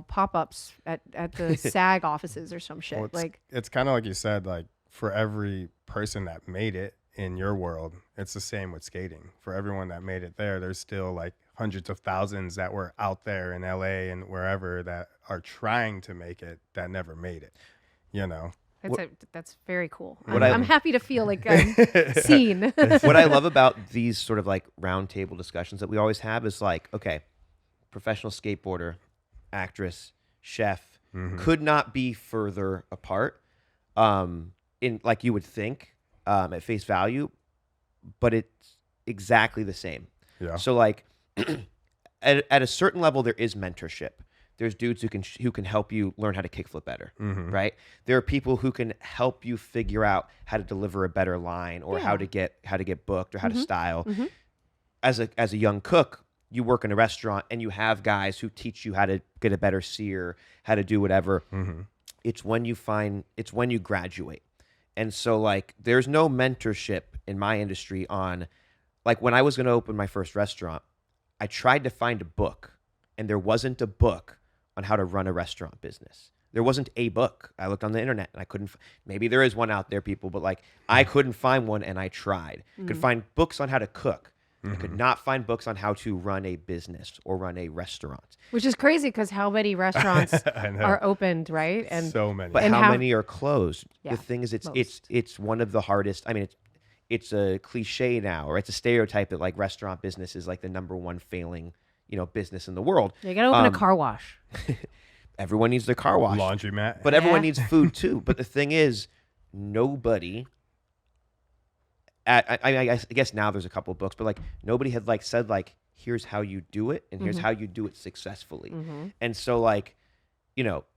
pop-ups at the SAG offices or some shit. Well, it's kind of like you said, like for every person that made it in your world, it's the same with skating. For everyone that made it there, there's still like hundreds of thousands that were out there in LA and wherever that are trying to make it that never made it. That's very cool. What I'm happy to feel like I'm seen. What I love about these sort of like roundtable discussions that we always have is like, okay, professional skateboarder, actress, chef could not be further apart in like you would think at face value, but it's exactly the same. Yeah. So like at a certain level, there is mentorship. There's dudes who can help you learn how to kickflip better, right? There are people who can help you figure out how to deliver a better line or how to get booked or how to style. As a young cook, you work in a restaurant and you have guys who teach you how to get a better sear, how to do whatever. It's when you graduate. And so like there's no mentorship in my industry on like when I was going to open my first restaurant, I tried to find a book and there wasn't a book on how to run a restaurant business. There wasn't a book. I looked on the internet and I couldn't, maybe there is one out there, people, but like I couldn't find one and I tried. Could find books on how to cook. I could not find books on how to run a business or run a restaurant. Which is crazy because how many restaurants are opened, right? And so many. But how many are closed? Yeah, the thing is, it's one of the hardest. I mean, it's a cliche now, or it's a stereotype that like restaurant business is like the number one failing business in the world. You gotta open a car wash. Everyone needs their car wash. Laundromat. But everyone needs food too. But the thing is, nobody I guess now there's a couple of books, but like nobody had like said like, here's how you do it and here's how you do it successfully. And so like,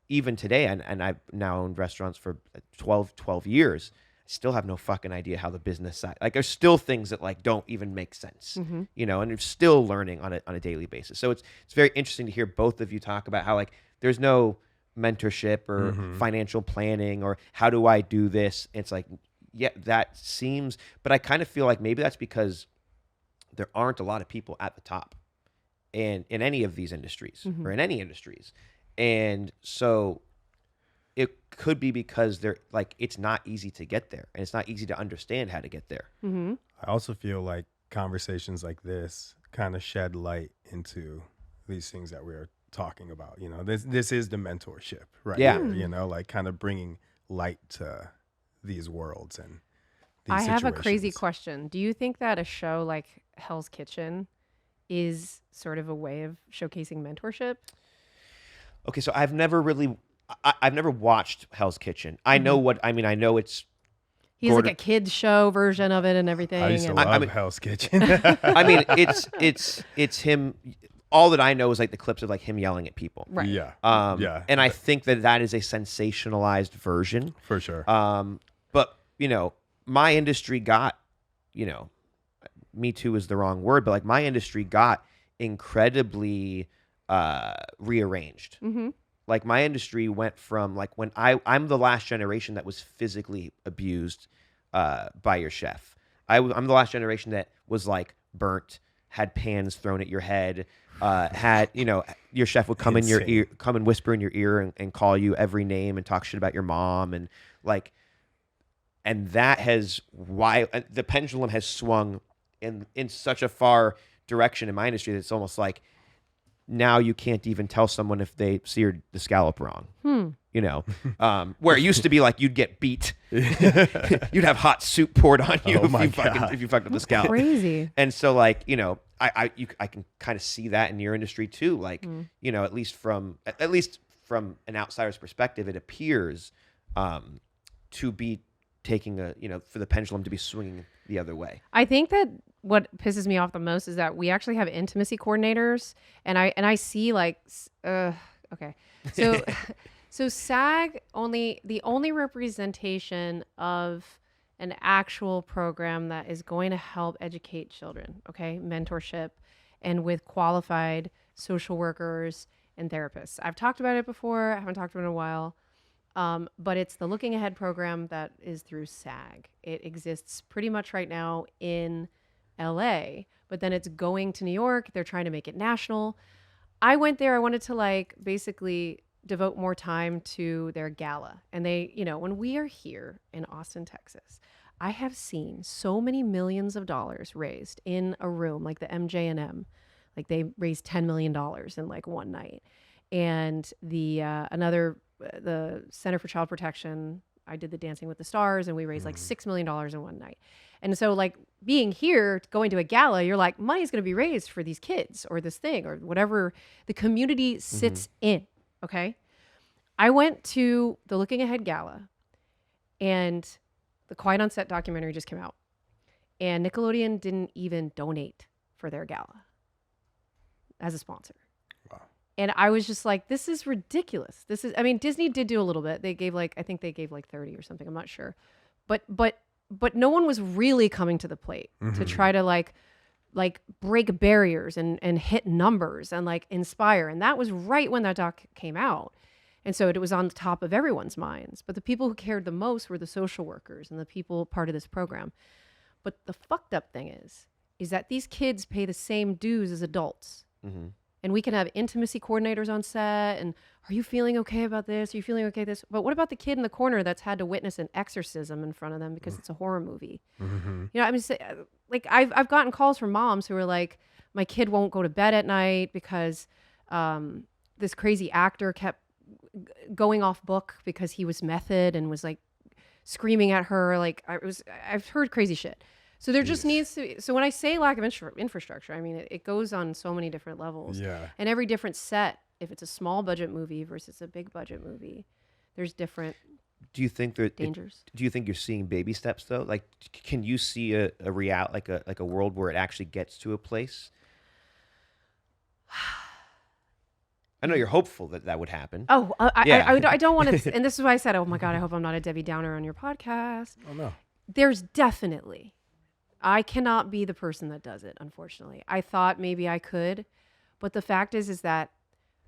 even today, and I've now owned restaurants for 12 years, I still have no fucking idea how the business side, like there's still things that like don't even make sense, and you're still learning on a daily basis. So it's very interesting to hear both of you talk about how like there's no mentorship or financial planning or how do I do this? It's like, yeah, that seems, but I kind of feel like maybe that's because there aren't a lot of people at the top in any of these industries or in any industries. And so it could be because they're like, it's not easy to get there and it's not easy to understand how to get there. I also feel like conversations like this kind of shed light into these things that we're talking about. This is the mentorship, right? Yeah. Here, like kind of bringing light to these worlds and these I have a crazy situations. question. Do you think that a show like Hell's Kitchen is sort of a way of showcasing mentorship? Okay, so I've never watched Hell's Kitchen. I know I know it's He's like a kids show version of it and everything. I used to love Hell's Kitchen. I mean, it's him. All that I know is like the clips of like him yelling at people. Right. Yeah. Yeah. And I think that is a sensationalized version. For sure. But my industry got, Me Too is the wrong word, but like my industry got incredibly rearranged. Like my industry went from like when I'm the last generation that was physically abused by your chef. I'm the last generation that was like burnt, had pans thrown at your head, had your chef would come in your ear, come and whisper in your ear and call you every name and talk shit about your mom and like, and that has why the pendulum has swung in such a far direction in my industry that it's almost like now you can't even tell someone if they seared the scallop wrong. Where it used to be like you'd get beat, you'd have hot soup poured on you if you fucked up the scallop. Crazy. And so like I can kind of see that in your industry too. Like at least from an outsider's perspective, it appears to be taking for the pendulum to be swinging the other way. I think that what pisses me off the most is that we actually have intimacy coordinators, and I see like okay, so SAG the only representation of an actual program that is going to help educate children, okay, mentorship, and with qualified social workers and therapists. I've talked about it before. I haven't talked about it in a while. But it's the Looking Ahead program that is through SAG. It exists pretty much right now in LA, but then it's going to New York. They're trying to make it national. I went there. I wanted to like basically devote more time to their gala. And they, you know, when we are here in Austin, Texas, I have seen so many millions of dollars raised in a room like the MJM. Like they raised $10 million in like one night. And the the Center for Child Protection, I did the Dancing with the Stars, and we raised like $6 million in one night. And so like being here, going to a gala, you're like, money's going to be raised for these kids or this thing or whatever the community sits in. Okay. I went to the Looking Ahead Gala, and the Quiet on Set documentary just came out, and Nickelodeon didn't even donate for their gala as a sponsor. Wow. And I was just like, this is ridiculous. This is, I mean, Disney did do a little bit. They gave like, I think they gave like 30 or something. I'm not sure. But no one was really coming to the plate to try to like break barriers and hit numbers and like inspire. And that was right when that doc came out. And so it was on the top of everyone's minds. But the people who cared the most were the social workers and the people part of this program. But the fucked up thing is that these kids pay the same dues as adults. Mm-hmm. And we can have intimacy coordinators on set. And are you feeling okay about this? Are you feeling okay with this? But what about the kid in the corner that's had to witness an exorcism in front of them because it's a horror movie? Mm-hmm. You know, I mean, like I've gotten calls from moms who are like, my kid won't go to bed at night because this crazy actor kept going off book because he was method and was like screaming at her. Like I've heard crazy shit. So there just needs to be, so when I say lack of infrastructure, I mean, it goes on so many different levels. Yeah. And every different set, if it's a small budget movie versus a big budget movie, there's different dangers. Do you think you're seeing baby steps though? Like, can you see a a world where it actually gets to a place? I know you're hopeful that would happen. Oh, I don't want to, and this is why I said, oh my God, I hope I'm not a Debbie Downer on your podcast. Oh no. There's definitely, I cannot be the person that does it, unfortunately. I thought maybe I could, but the fact is that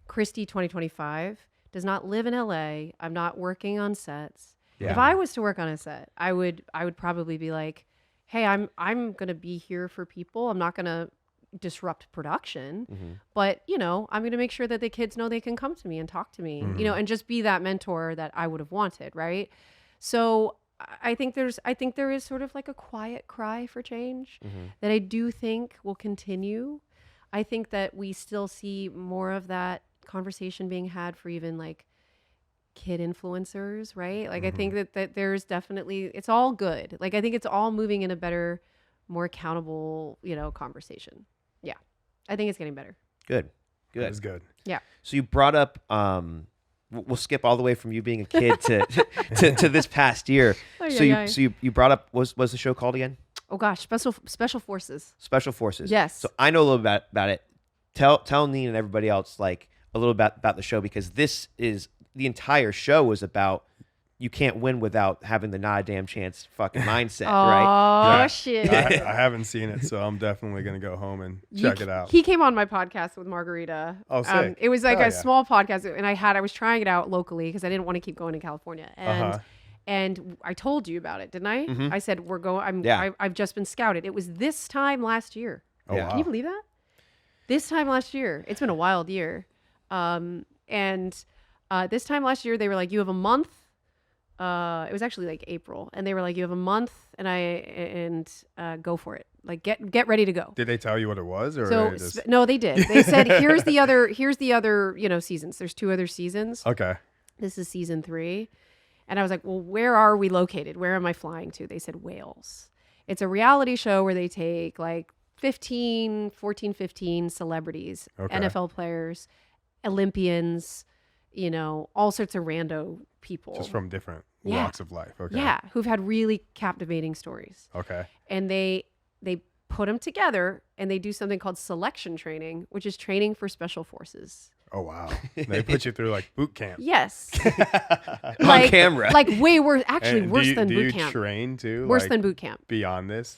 Christy 2025 does not live in LA. I'm not working on sets. Yeah. If I was to work on a set, I would probably be like, hey, I'm going to be here for people. I'm not going to disrupt production, but you know, I'm going to make sure that the kids know they can come to me and talk to me, you know, and just be that mentor that I would have wanted. Right. So I think there is sort of like a quiet cry for change that I do think will continue. I think that we still see more of that conversation being had for even like kid influencers, right? Like I think that there's definitely, it's all good. Like I think it's all moving in a better, more accountable, you know, conversation. Yeah. I think it's getting better. Good. That is good. Yeah. So you brought up, we'll skip all the way from you being a kid to this past year. So you brought up, what's the show called again? Oh gosh, Special Forces. Special Forces. Yes. So I know a little bit about it. Tell Neen and everybody else like a little bit about the show, because this is, the entire show was about, you can't win without having the not a damn chance fucking mindset, right? Oh, yeah. shit. I haven't seen it, so I'm definitely going to go home and check it out. He came on my podcast with Margarita. Oh, sick. It was like a small podcast, and I was trying it out locally because I didn't want to keep going to California. And I told you about it, didn't I? I said, I've just been scouted. It was this time last year. Oh, wow. Can you believe that? This time last year. It's been a wild year. This time last year, they were like, you have a month. It was actually like April, and they were like, you have a month, and go for it. Like get ready to go. Did they tell you what it was, or no? They did. They said, here's the other you know, seasons. There's 2 other seasons. Okay. This is season 3, and I was like, well, where are we located? Where am I flying to? They said Wales. It's a reality show where they take like 15 celebrities, NFL players, Olympians, you know, all sorts of rando people. Just from different walks of life. Okay. Yeah, who've had really captivating stories. Okay. And they put them together, and they do something called selection training, which is training for special forces. Oh, wow. They put you through like boot camp. Yes. On camera. Like way worse, actually worse than boot camp. Do you train too? Worse than boot camp. Beyond this?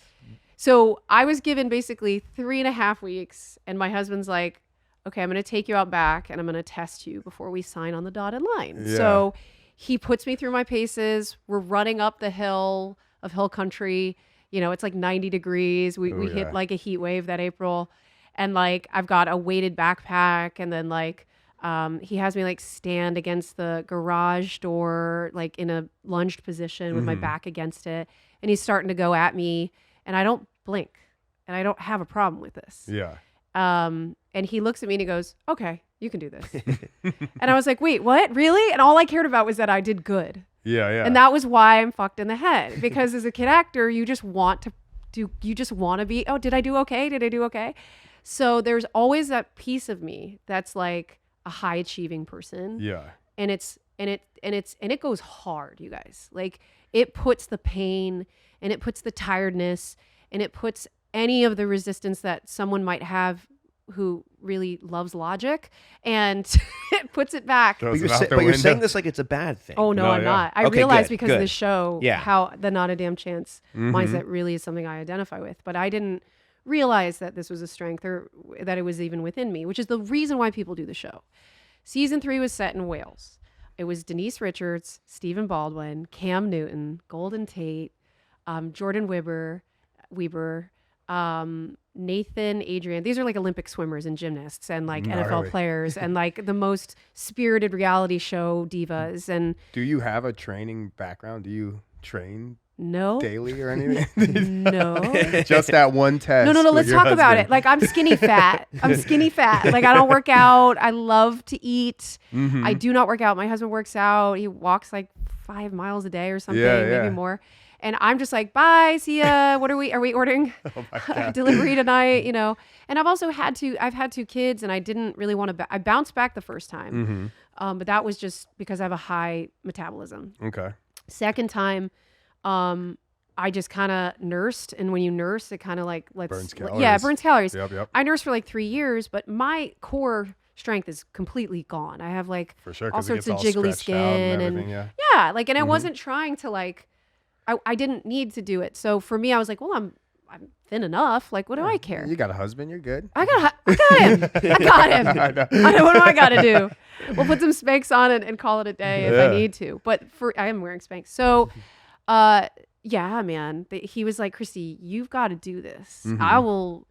So I was given basically 3.5 weeks, and my husband's like, okay, I'm going to take you out back, and I'm going to test you before we sign on the dotted line. Yeah. So he puts me through my paces. We're running up the hill of hill country. You know, it's like 90 degrees. We hit like a heat wave that April. And like, I've got a weighted backpack. And then like, he has me like stand against the garage door, like in a lunged position with my back against it. And he's starting to go at me and I don't blink and I don't have a problem with this. Yeah. And he looks at me and he goes, okay, you can do this. And I was like, wait, what? Really? And all I cared about was that I did good. Yeah, yeah. And that was why I'm fucked in the head. Because as a kid actor, you just want to be, oh, did I do okay? Did I do okay? So there's always that piece of me that's like a high achieving person. Yeah. And it goes hard, you guys. Like it puts the pain and it puts the tiredness and it puts any of the resistance that someone might have who really loves logic, and it puts it back. But you're saying this like it's a bad thing. Oh, no, I'm not. I realized because of the show Yeah. how the not a damn chance mindset really is something I identify with. But I didn't realize that this was a strength or that it was even within me, which is the reason why people do the show. Season 3 was set in Wales. It was Denise Richards, Stephen Baldwin, Cam Newton, Golden Tate, Jordan Weber, Nathan, Adrian. These are like Olympic swimmers and gymnasts and like NFL players and like the most spirited reality show divas. And do you have a training background? Do you train no daily or anything? No. Just that one test. No. Let's talk about it. Like I'm skinny fat. Like I don't work out. I love to eat. I do not work out. My husband works out. He walks like 5 miles a day or something, maybe more. And I'm just like, bye, see ya. Are we ordering delivery tonight? You know? And I've had 2 kids and I didn't really want to, I bounced back the first time. But that was just because I have a high metabolism. Okay. Second time, I just kind of nursed. And when you nurse, it kind of like, burns calories. Yeah, it burns calories. Yep. I nursed for like 3 years, but my core strength is completely gone. I have like for sure, all sorts of jiggly skin and like, and I wasn't trying to like, I didn't need to do it. So for me, I was like, well, I'm thin enough. Like, what do I care? You got a husband. You're good. I got him. I got him. I know. What do I got to do? We'll put some Spanx on it and call it a day if I need to. But I am wearing Spanx. So, yeah, man. He was like, Christy, you've got to do this. I will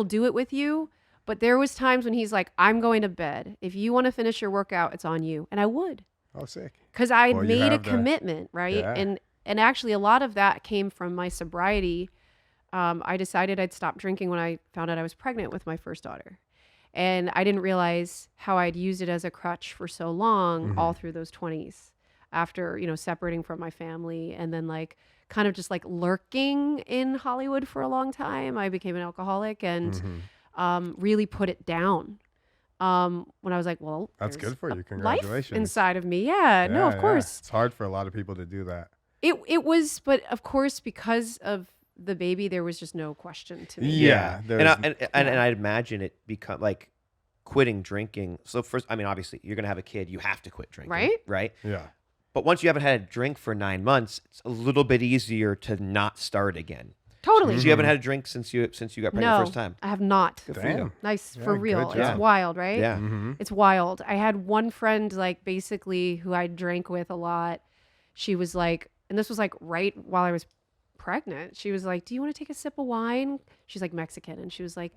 do it with you. But there was times when he's like, I'm going to bed. If you want to finish your workout, it's on you. And I would. Oh, sick. Because I made a commitment, right? Yeah. And actually, a lot of that came from my sobriety. I decided I'd stop drinking when I found out I was pregnant with my first daughter. And I didn't realize how I'd used it as a crutch for so long, all through those 20s, after, separating from my family and then like kind of just like lurking in Hollywood for a long time. I became an alcoholic and really put it down. When I was like, well, that's good for you. Life Congratulations. inside of me. Yeah, no, of course. It's hard for a lot of people to do that. It was, but of course, because of the baby, there was just no question to me. Yeah. And I'd imagine it become like quitting drinking. So first, I mean, obviously you're going to have a kid. You have to quit drinking. Right? Yeah. But once you haven't had a drink for 9 months, it's a little bit easier to not start again. Totally. So you haven't had a drink since you got pregnant the first time. I have not. Good for you. Nice, for real. good job. It's wild, right? Yeah. It's wild. I had one friend, like, basically, who I drank with a lot. She was like, and this was like right while I was pregnant. She was like, do you want to take a sip of wine? She's like Mexican. And she was like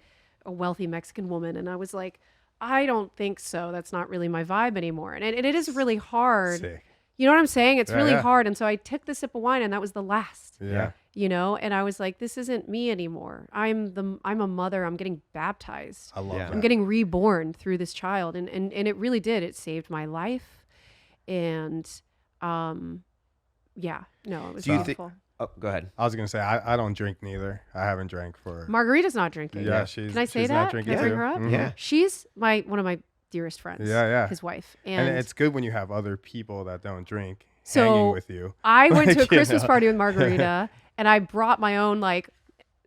a wealthy Mexican woman. And I was like, I don't think so. That's not really my vibe anymore. And it is really hard. Sick. You know what I'm saying? It's really hard. And so I took the sip of wine and that was the last. Yeah. And I was like, this isn't me anymore. I'm a mother. I'm getting baptized. I love that. I'm getting reborn through this child. And it really did. It saved my life. And, yeah, no, it was beautiful. Oh, go ahead. I was going to say, I don't drink neither. I haven't drank for... Margarita's not drinking. Yeah, Can I say she's that? not drinking Can I bring too. her up? Yeah. She's one of my dearest friends. Yeah. His wife. And it's good when you have other people that don't drink So hanging with you. I went to a Like, you Christmas know. party with Margarita and I brought my own like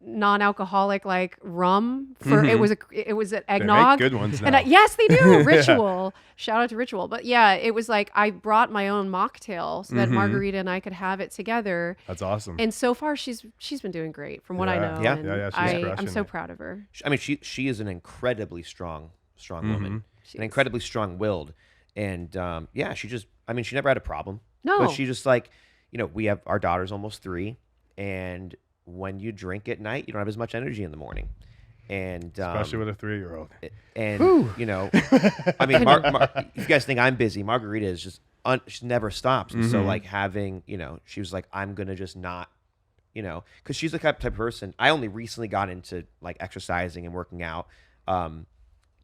non-alcoholic like rum for it was an eggnog. They make good ones now. And yes, they do. Ritual. Shout out to Ritual. But yeah, it was like I brought my own mocktail so that Margarita and I could have it together. That's awesome. And so far she's been doing great from what I know. Yeah. And She's I'm crushing so it. proud of her. I mean, she is an incredibly strong woman, and incredibly strong-willed, and she never had a problem. No. But she just like, we have our daughter's almost 3, and when you drink at night, you don't have as much energy in the morning. And Especially with a 3-year-old. And you know, I mean, if you guys think I'm busy, Margarita is just she never stops. And so like having, you know, she was like, I'm gonna just not, you know, because she's the type of person. I only recently got into like exercising and working out,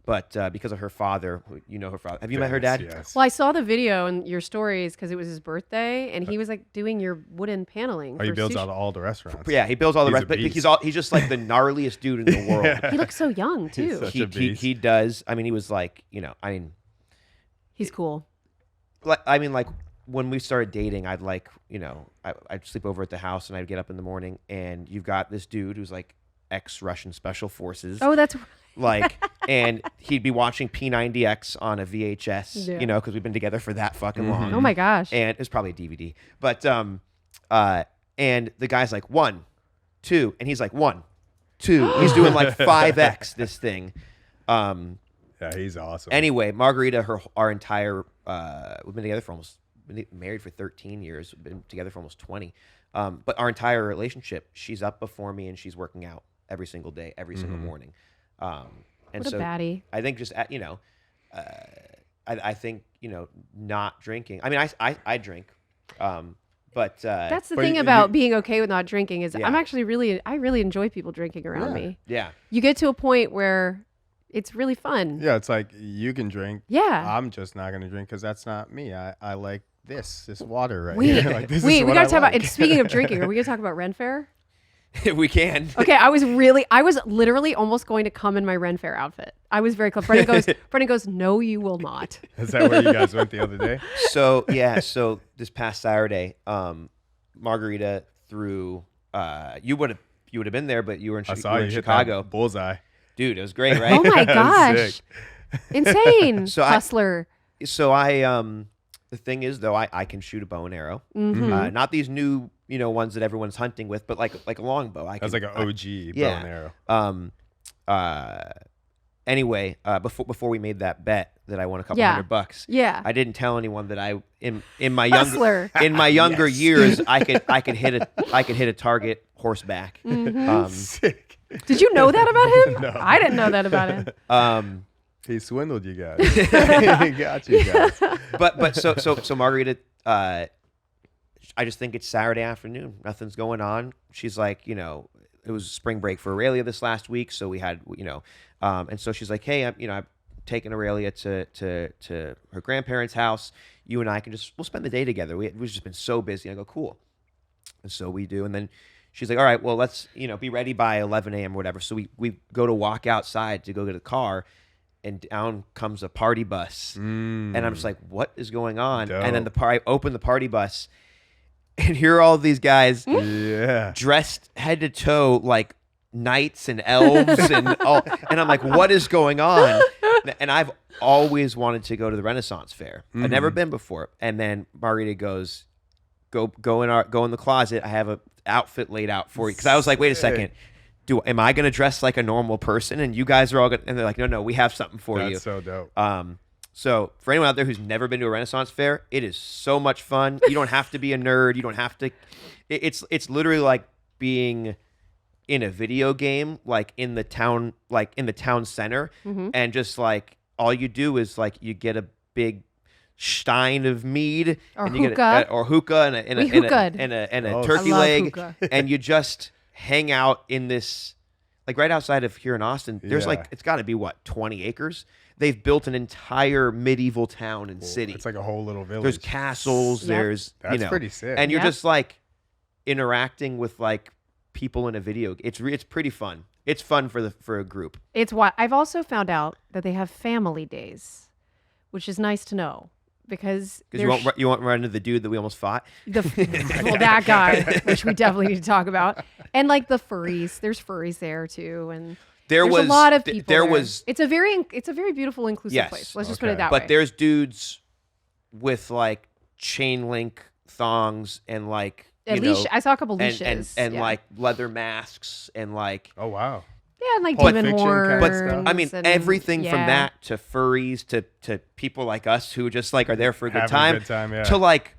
but because of her father, you know her father. Have you met her dad? Yes. Well, I saw the video and your stories because it was his birthday, and he was like doing your wooden paneling. Oh, he for builds sushi. out all the restaurants. Yeah, he builds all the He's a rest, but beast. he's just like the gnarliest dude in the world. He looks so young too. such a beast. He does. I mean, he was like, you know, I mean, He's cool. like when we started dating, I'd like, you know, I'd sleep over at the house and I'd get up in the morning and you've got this dude who's like ex-Russian special forces. Oh, that's Like, and he'd be watching P90X on a VHS, Yeah. you know, because we've been together for that fucking long. oh my gosh. And it's probably a DVD. But, and the guy's like 1, 2, and he's like 1, 2. He's doing like 5X this thing. Yeah, he's awesome. Anyway, Margarita, our entire, we've been together for married for 13 years, been together for almost 20. But our entire relationship, she's up before me and she's working out every single day, every single morning. And What a so baddie. I think just, you know, I think, you know, not drinking. I mean, I drink, but That's the But thing you- about being okay with not drinking is Yeah. I'm actually I really enjoy people drinking around me. yeah. You get to a point where it's really fun. Yeah, it's like you can drink. Yeah. I'm just not going to drink because that's not me. I like this water right Wait, here. Like, this we is what gotta I talk about. like. And speaking of drinking, are we gonna talk about Ren Fair? We can. Okay, I was literally almost going to come in my Ren Fair outfit. I was very close. Brendan goes, no, you will not. Is that where you guys went the other day? So this past Saturday, Margarita threw. You would have been there, but you were in, I you saw were you in hit Chicago, that bullseye. dude. It was great, right? Oh my gosh, Sick. insane, So hustler. So the thing is though, I can shoot a bow and arrow. Mhm. Not these new, you know, ones that everyone's hunting with, but like a longbow. That's like an OG bow yeah. and arrow. Anyway, before we made that bet that I won a couple Yeah. $100, Yeah. I didn't tell anyone that I in my Hustler. younger years I could hit a target horseback. Mm-hmm. Sick. Did you know that about him? No. I didn't know that about him. He swindled you guys. He got you guys. but so Margarita, I just think it's Saturday afternoon. Nothing's going on. She's like, you know, it was spring break for Aurelia this last week, so we had, you know, and so she's like, hey, I'm taking Aurelia to her grandparents' house. You and I we'll spend the day together. We've just been so busy. I go, cool. And so we do, and then she's like, all right, well, let's, you know, be ready by 11 a.m. or whatever. So we go to walk outside to go get a car. And down comes a party bus, and I'm just like, "What is going on?" Dope. And then I open the party bus, and here are all these guys Yeah. dressed head to toe like knights and elves, and all. And I'm like, "What is going on?" And I've always wanted to go to the Renaissance Fair. I've never been before. And then Margarita goes, "Go in the closet. I have a outfit laid out for you." Because I was like, "Wait a second." Am I going to dress like a normal person? And you guys are all going to, and they're like, no, we have something for you. That's so dope. So for anyone out there who's never been to a Renaissance Fair, it is so much fun. You don't have to be a nerd. You don't have to, it's literally like being in a video game, like in the town center. And just like, all you do is like, you get a big stein of mead Or and you hookah. get or hookah and a Oh, turkey I love leg. hookah. And you just hang out in this, like right outside of here in Austin, there's Yeah. like, it's got to be 20 acres. They've built an entire medieval town and city. It's like a whole little village. There's castles, Yep. there's, That's you know, pretty sick. and you're Yep. just like interacting with like people in a video. It's pretty fun. It's fun for a group. It's what I've also found out that they have family days, which is nice to know because Because you won't run into the dude that we almost fought. that guy, which we definitely need to talk about, and like the furries. There's furries there too, and there's a lot of people. There there. was, It's a very beautiful, inclusive Yes. place. Let's just put Okay. it that way. but there's dudes with like chain link thongs and like At you least know, I saw a couple and leashes and yeah. like leather masks and like Oh wow. yeah, and like Pulp demon Fiction kind of but horns. I mean and- everything from yeah. that to furries to people like us who just like are there for a good Having time, a good time, yeah. to like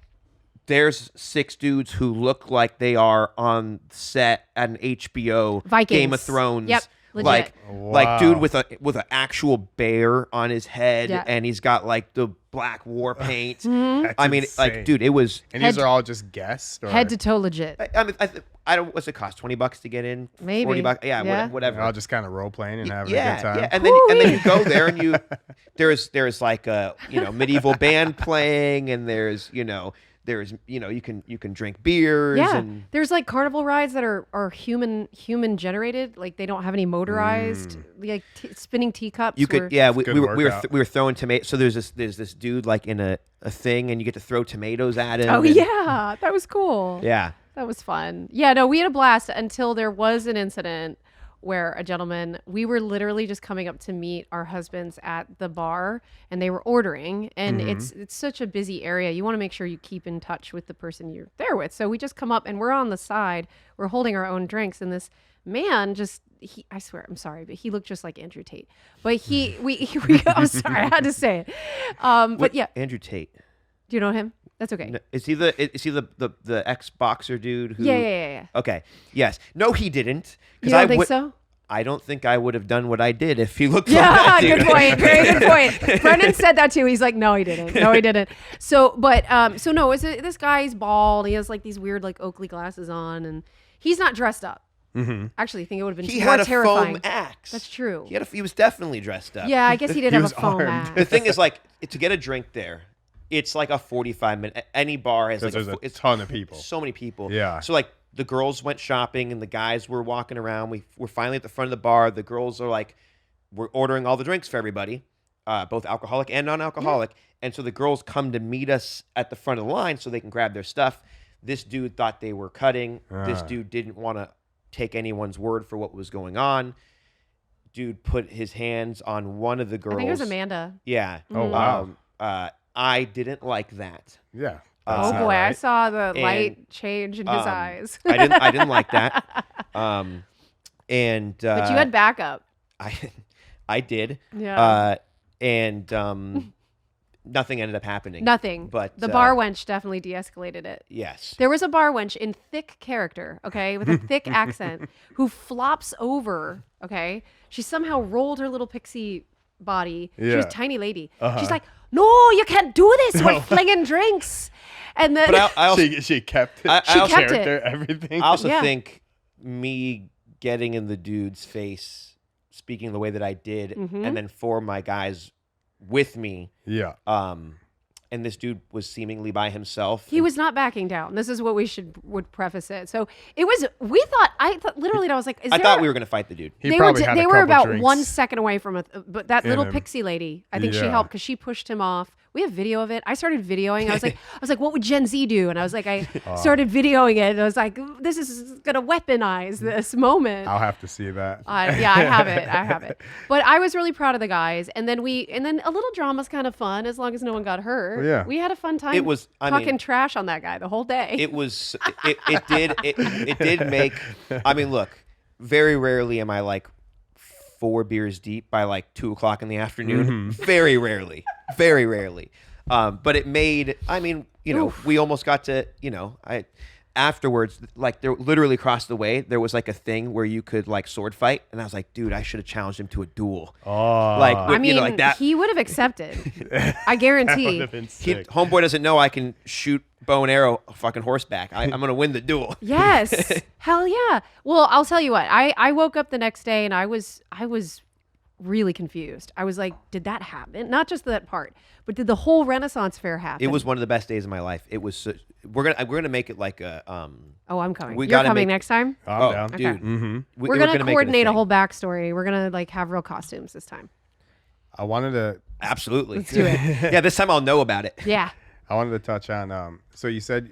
there's 6 dudes who look like they are on set at an HBO Vikings. Game of Thrones. Yep. Legit. Like dude with an actual bear on his head, Yeah. and he's got like the black war paint. That's I mean, insane. like, dude, it was. And these are all just guests? Or? Head to toe legit. I mean, I don't. What's it cost? $20 to get in? Maybe. $40. Yeah, Yeah. whatever. They're all just kind of role playing and having a Yeah, good time. yeah, and then you go there and there's like a medieval band playing, and there's you can drink beers. Yeah, and there's like carnival rides that are human generated. Like they don't have any motorized, like spinning teacups. you could we Good were workout. we were throwing tomatoes. So there's this dude like in a thing, and you get to throw tomatoes at him. Oh and- yeah, that was cool. yeah. That was fun. Yeah, no, we had a blast until there was an incident where a gentleman, we were literally just coming up to meet our husbands at the bar, and they were ordering, and it's such a busy area. You want to make sure you keep in touch with the person you're there with. So we just come up and we're on the side, we're holding our own drinks, and this man I swear, I'm sorry, but he looked just like Andrew Tate. But I'm sorry, I had to say it. But yeah, Andrew Tate. do you know him? That's okay. No, is he the ex boxer dude who? Yeah. Okay. Yes. No, he didn't. You don't think so? I don't think I would have done what I did if he looked like Yeah, that dude. good point. Very good point. Brendan said that too. He's like, no, he didn't. No, he didn't. So no, this guy's bald. He has like these weird like Oakley glasses on, and he's not dressed up. Actually, I think it would have been He more had a terrifying. foam axe. That's true. He was definitely dressed up. Yeah, I guess he did He have a was foam armed. The axe. thing is, like, to get a drink there, it's like a 45-minute. Any bar has like There's a it's ton of people. so many people. Yeah. So like the girls went shopping and the guys were walking around. We're finally at the front of the bar. The girls are like, we're ordering all the drinks for everybody, both alcoholic and non-alcoholic. And so the girls come to meet us at the front of the line so they can grab their stuff. This dude thought they were cutting. This dude didn't want to take anyone's word for what was going on. Dude put his hands on one of the girls. I think it was Amanda. Yeah. Oh, wow. I didn't like that. Yeah. Oh That's not boy, I right. saw the And, light change in his eyes. I didn't like that. And But you had backup. I did. Yeah. And nothing ended up happening. Nothing. But the bar wench definitely de-escalated it. Yes. There was a bar wench in thick character, okay, with a thick accent, who flops over, okay? She somehow rolled her little pixie body. She was a Yeah. tiny lady. She's like, no, you can't do this. We're flinging drinks. And then But I also, She kept it. I She also- kept it. character, everything. I also Yeah. think me getting in the dude's face, speaking the way that I did, Mm-hmm. and then 4 of my guys with me, Yeah. and this dude was seemingly by himself. he was not backing down. This is what would preface it. So it was, I thought literally, I was like, is I there thought we were going to fight the dude. He they were probably had a they were couple about drinks 1 second away from it, but that in little him. pixie lady, I think she Yeah. helped because she pushed him off. We have video of it. I started videoing. I was like, what would Gen Z do? And I was like, I started videoing it. And I was like, this is gonna weaponize this moment. I'll have to see that. Yeah, I have it. But I was really proud of the guys. And then a little drama's kind of fun as long as no one got hurt. Yeah. We had a fun time. It was- I talking mean- trash on that guy the whole day. It did make. I mean, look. Very rarely am I like 4 beers deep by like 2:00 in the afternoon. Very rarely. But it made. I mean, we almost got to. Afterwards, like there literally across the way, there was like a thing where you could like sword fight, and I was like, dude, I should have challenged him to a duel. Oh. Like, I mean, like that. he would have accepted. I guarantee. Would have been sick. Homeboy doesn't know I can shoot bow and arrow fucking horseback. I'm gonna win the duel. Yes. Hell yeah. Well, I'll tell you what. I woke up the next day and I was really confused. I was like, did that happen? Not just that part, but did the whole Renaissance Fair happen? It was one of the best days of my life. It was. We're gonna make it like a. Oh, I'm coming. we You're gotta coming make- next time? I'm down. dude. Okay. We're gonna make it coordinate a thing. whole backstory. We're gonna like have real costumes this time. I wanted to Absolutely. Let's do it. Yeah, this time I'll know about it. Yeah. touch on so you said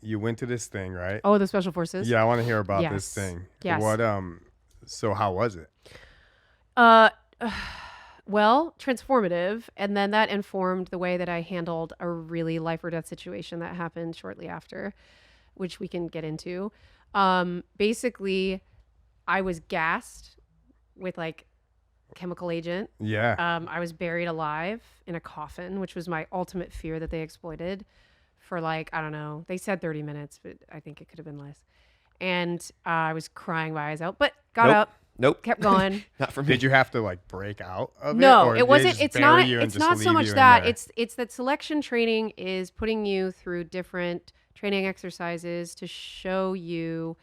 you went to this thing, right? Oh, the special forces. Yeah, I want to hear about Yes. this thing. Yes. What so how was it? Well, transformative, and then that informed the way that I handled a really life or death situation that happened shortly after, which we can get into. Basically, I was gassed with like chemical agent. Yeah. I was buried alive in a coffin, which was my ultimate fear that they exploited for like, I don't know, they said 30 minutes, but I think it could have been less. And I was crying my eyes out, but got Nope. up, Nope. kept going. Not for me. Did you have to like break out of it? No, or it did they wasn't. just It's bury not. you and It's just not so leave much you in that. there? It's that selection training is putting you through different training exercises to show you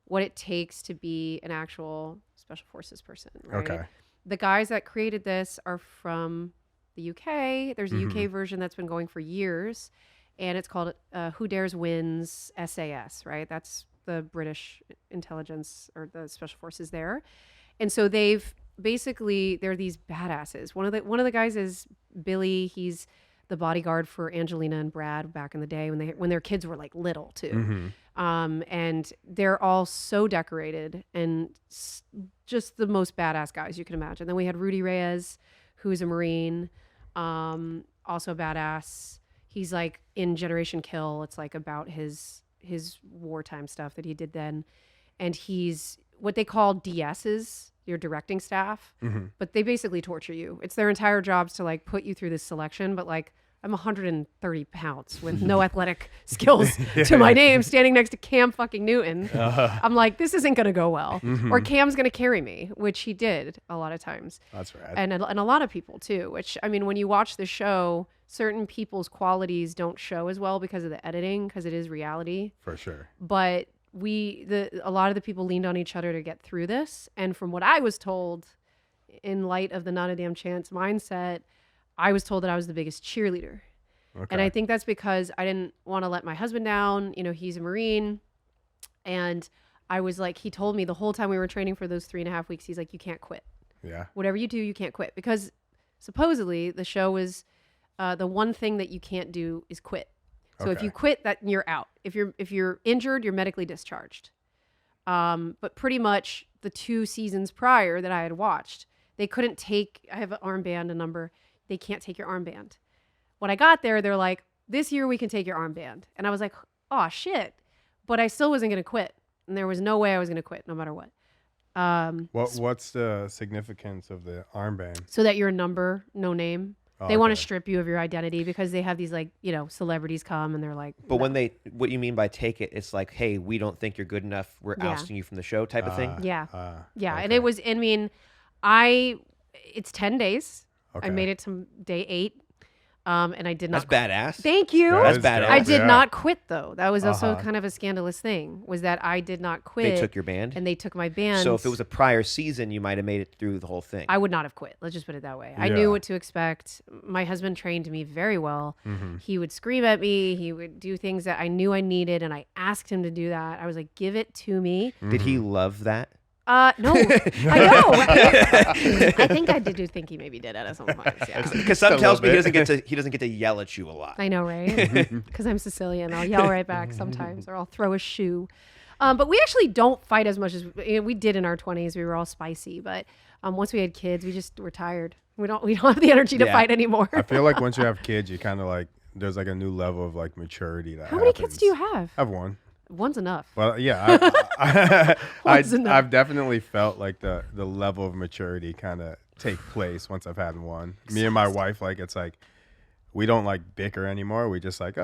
what it takes to be an actual special forces person. Right? Okay. The guys that created this are from the UK. There's a Mm-hmm. UK version that's been going for years, and it's called Who Dares Wins SAS. Right? That's the British intelligence or the special forces there, and so they've basically they're these badasses. One of the guys is Billy. He's the bodyguard for Angelina and Brad back in the day when their kids were like little too. Mm-hmm. And they're all so decorated and just the most badass guys you can imagine. Then we had Rudy Reyes, who's a Marine, also a badass. He's like in Generation Kill. It's like about his wartime stuff that he did then. And he's what they call DSs, your directing staff, Mm-hmm. but they basically torture you. It's their entire jobs to like put you through this selection, but like I'm 130 pounds with no athletic skills to my name, standing next to Cam fucking Newton. I'm like, this isn't going to go well. Or Cam's going to carry me, which he did a lot of times. That's right. And a lot of people too, which, I mean, when you watch the show, certain people's qualities don't show as well because of the editing, because it is reality. For sure. But a lot of the people leaned on each other to get through this. And from what I was told, in light of the not a damn chance mindset, I was told that I was the biggest cheerleader. Okay. And I think that's because I didn't want to let my husband down. You know, he's a Marine. And I was like, he told me the whole time we were training for those 3.5 weeks, he's like, you can't quit. Yeah. Whatever you do, you can't quit. Because supposedly the show is the one thing that you can't do is quit. So if Okay. you quit, that you're out. If you're injured, you're medically discharged. But pretty much the 2 seasons prior that I had watched, they couldn't take. I have an armband, a number. They can't take your armband. When I got there, they're like, this year we can take your armband, and I was like, oh shit. But I still wasn't gonna quit, and there was no way I was gonna quit, no matter what. What's the significance of the armband? So that you're a number, no name. Oh, They want to okay. strip you of your identity because they have these like, you know, celebrities come and they're like, But no. what you mean by take it? It's like, hey, we don't think you're good enough. We're Yeah. ousting you from the show, type of thing. Yeah. Yeah. And okay. it was, I mean, it's 10 days. Okay. I made it to day 8. And I did not. That's badass. Thank you. That's is badass. dope, I did yeah. not quit though. That was also Uh-huh. kind of a scandalous thing, was that I did not quit. They took your band. and they took my band. So if it was a prior season, you might have made it through the whole thing. I would not have quit. Let's just put it that way. I Yeah. knew what to expect. My husband trained me very well. Mm-hmm. He would scream at me. He would do things that I knew I needed, and I asked him to do that. I was like, give it to me. Did he love that? No, I know. I think I did think he maybe did at some point. Yeah. Because some a tells me little he doesn't get to yell at you a lot. I know, right? Because I'm Sicilian. I'll yell right back sometimes, or I'll throw a shoe. But we actually don't fight as much as we did in our 20s. We were all spicy, but once we had kids, we just were tired. We don't have the energy to Yeah. fight anymore. I feel like once you have kids, you kind of like there's like a new level of like maturity that How many kids do you have? I have one. One's enough. Well, yeah, One's enough. I've definitely felt like the level of maturity kind of take place once I've had one. Me and my wife, like it's like we don't like bicker anymore. We just like,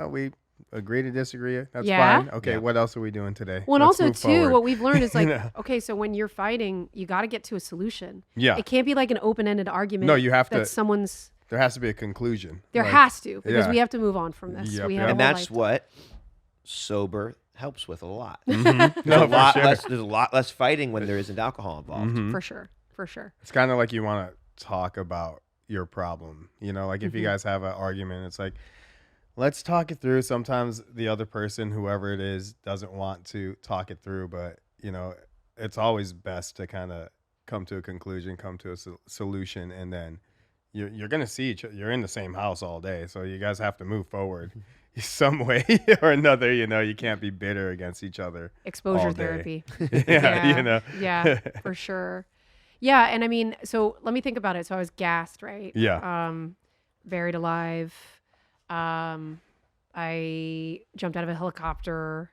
we agree to disagree. That's Yeah? fine. Okay, Yeah. what else are we doing today? Well, and Let's also move too, forward. what we've learned is like, know? okay, so when you're fighting, you got to get to a solution. Yeah. It can't be like an open-ended argument. No, you have that to- someone's. There has to be a conclusion. There Like, has to, because yeah. we have to move on from this. Yep, we yep. have a And whole that's life. what sober helps with a lot. No, There's a for lot sure. less. There's a lot less fighting when there isn't alcohol involved. Mhm. For sure. It's kind of like you want to talk about your problem. You know, like if Mm-hmm. you guys have an argument, it's like, let's talk it through. Sometimes the other person, whoever it is, doesn't want to talk it through, but you know, it's always best to kind of come to a conclusion, come to a solution, and then you're gonna see each. You're in the same house all day, so you guys have to move forward some way or another. You know, you can't be bitter against each other. Exposure all day. therapy. Yeah, you know. Yeah, for sure. Yeah, and I mean, so let me think about it. So I was gassed, right? Yeah. Buried alive. I jumped out of a helicopter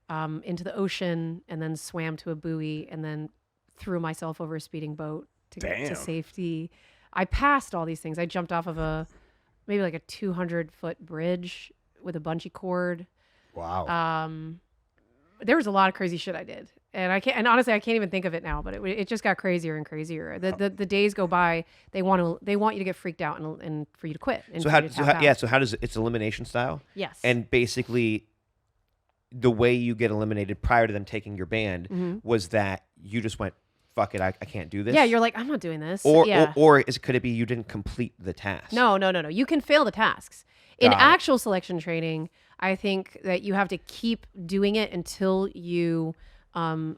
into the ocean and then swam to a buoy and then threw myself over a speeding boat to get to Damn. safety. I passed all these things. I jumped off of maybe like a 200-foot bridge with a bungee cord. Wow. There was a lot of crazy shit I did. And honestly, I can't even think of it now, but it just got crazier and crazier. The days go by, they want you to get freaked out and for you to quit. And So how does it's elimination style? Yes. And basically the way you get eliminated prior to them taking your band was that you just went, fuck it, I can't do this. Yeah, you're like, I'm not doing this. Or could it be you didn't complete the task? No. You can fail the tasks. In actual selection training, I think that you have to keep doing it until you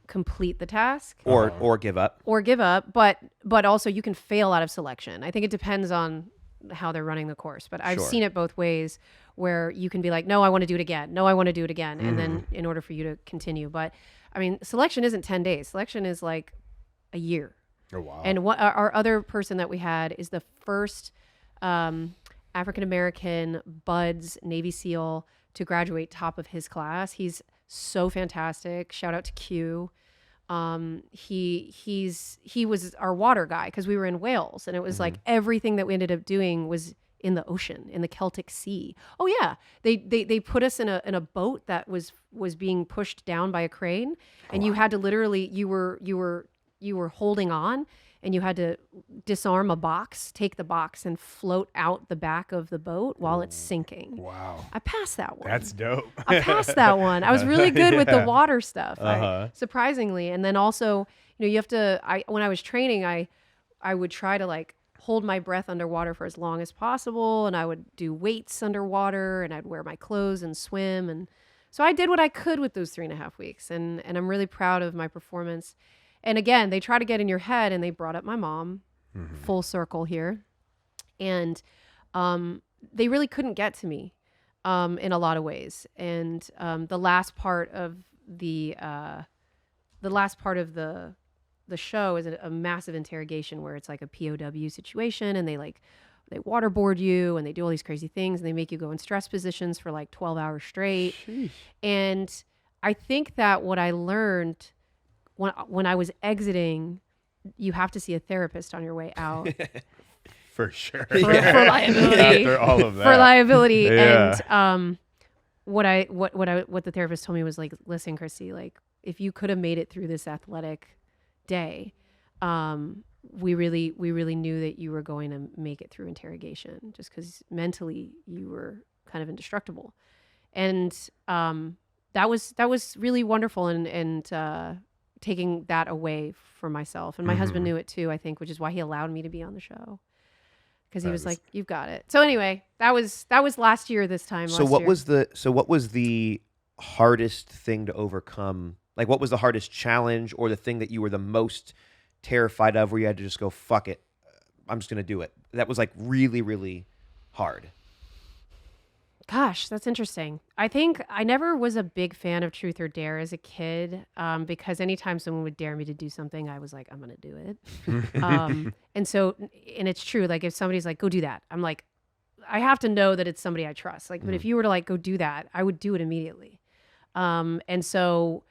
complete the task. Or give up. Or give up, but also you can fail out of selection. I think it depends on how they're running the course. But I've seen it both ways where you can be like, no, I want to do it again. No, I want to do it again. And then in order for you to continue. But I mean, selection isn't 10 days. Selection is like a year. Oh, wow. And what our other person that we had is the first African-American BUDS Navy SEAL to graduate top of his class. He's so fantastic. Shout out to Q. He was our water guy because we were in Wales, and it was like everything that we ended up doing was in the ocean, in the Celtic Sea. Oh yeah, they put us in a boat that was being pushed down by a crane, and you had to literally you were holding on, and you had to disarm a box, take the box, and float out the back of the boat while it's sinking. Wow. I passed that one. That's dope. I passed that one. I was really good with the water stuff, surprisingly. And then also, you have to, when I was training, I would try to like hold my breath underwater for as long as possible. And I would do weights underwater, and I'd wear my clothes and swim. And so I did what I could with those 3.5 weeks. And I'm really proud of my performance. And again, they try to get in your head, and they brought up my mom, full circle here. And they really couldn't get to me in a lot of ways. And the last part of the show is a massive interrogation where it's like a POW situation, and they waterboard you, and they do all these crazy things, and they make you go in stress positions for like 12 hours straight. Sheesh. And I think that what I learned when I was exiting, you have to see a therapist on your way out. For sure. For liability. After all of that. For liability. Yeah. And what the therapist told me was like, listen, Christy, like if you could have made it through this athletic day, we really knew that you were going to make it through interrogation, just because mentally you were kind of indestructible. And that was really wonderful, and taking that away from myself. And my husband knew it too, I think, which is why he allowed me to be on the show, because he was like, you've got it. So anyway, that was last year this time. So what was the hardest thing to overcome? Like, what was the hardest challenge, or the thing that you were the most terrified of, where you had to just go, fuck it, I'm just going to do it? That was like really, really hard. Gosh, that's interesting. I think I never was a big fan of Truth or Dare as a kid, because anytime someone would dare me to do something, I was like, I'm going to do it. And it's true. Like if somebody's like, go do that, I'm like, I have to know that it's somebody I trust. Like, but if you were to like, go do that, I would do it immediately. And so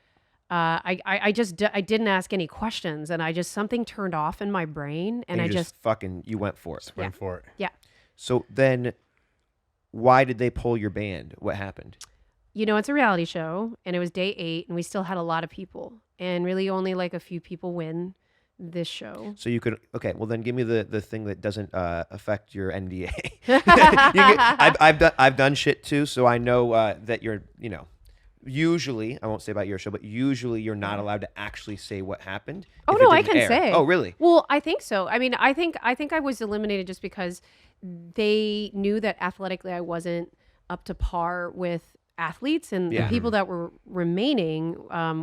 I didn't ask any questions, and something turned off in my brain, and you went for it. Just went for it. Yeah. So then why did they pull your band? What happened? It's a reality show, and it was day 8, and we still had a lot of people, and really only like a few people win this show. So you could, okay, well then give me the thing that doesn't affect your NDA. I've done shit too, so I know that you're, usually, I won't say about your show, but usually you're not allowed to actually say what happened. Oh no, I can say. Oh really? Well, I think so. I mean, I think I was eliminated just because they knew that athletically I wasn't up to par with athletes, and the people that were remaining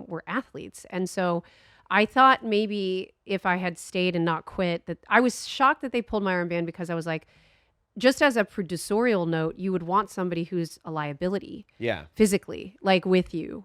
were athletes. And so I thought maybe if I had stayed and not quit, that I was shocked that they pulled my armband, because I was like, just as a producerial note, you would want somebody who's a liability, physically, like with you.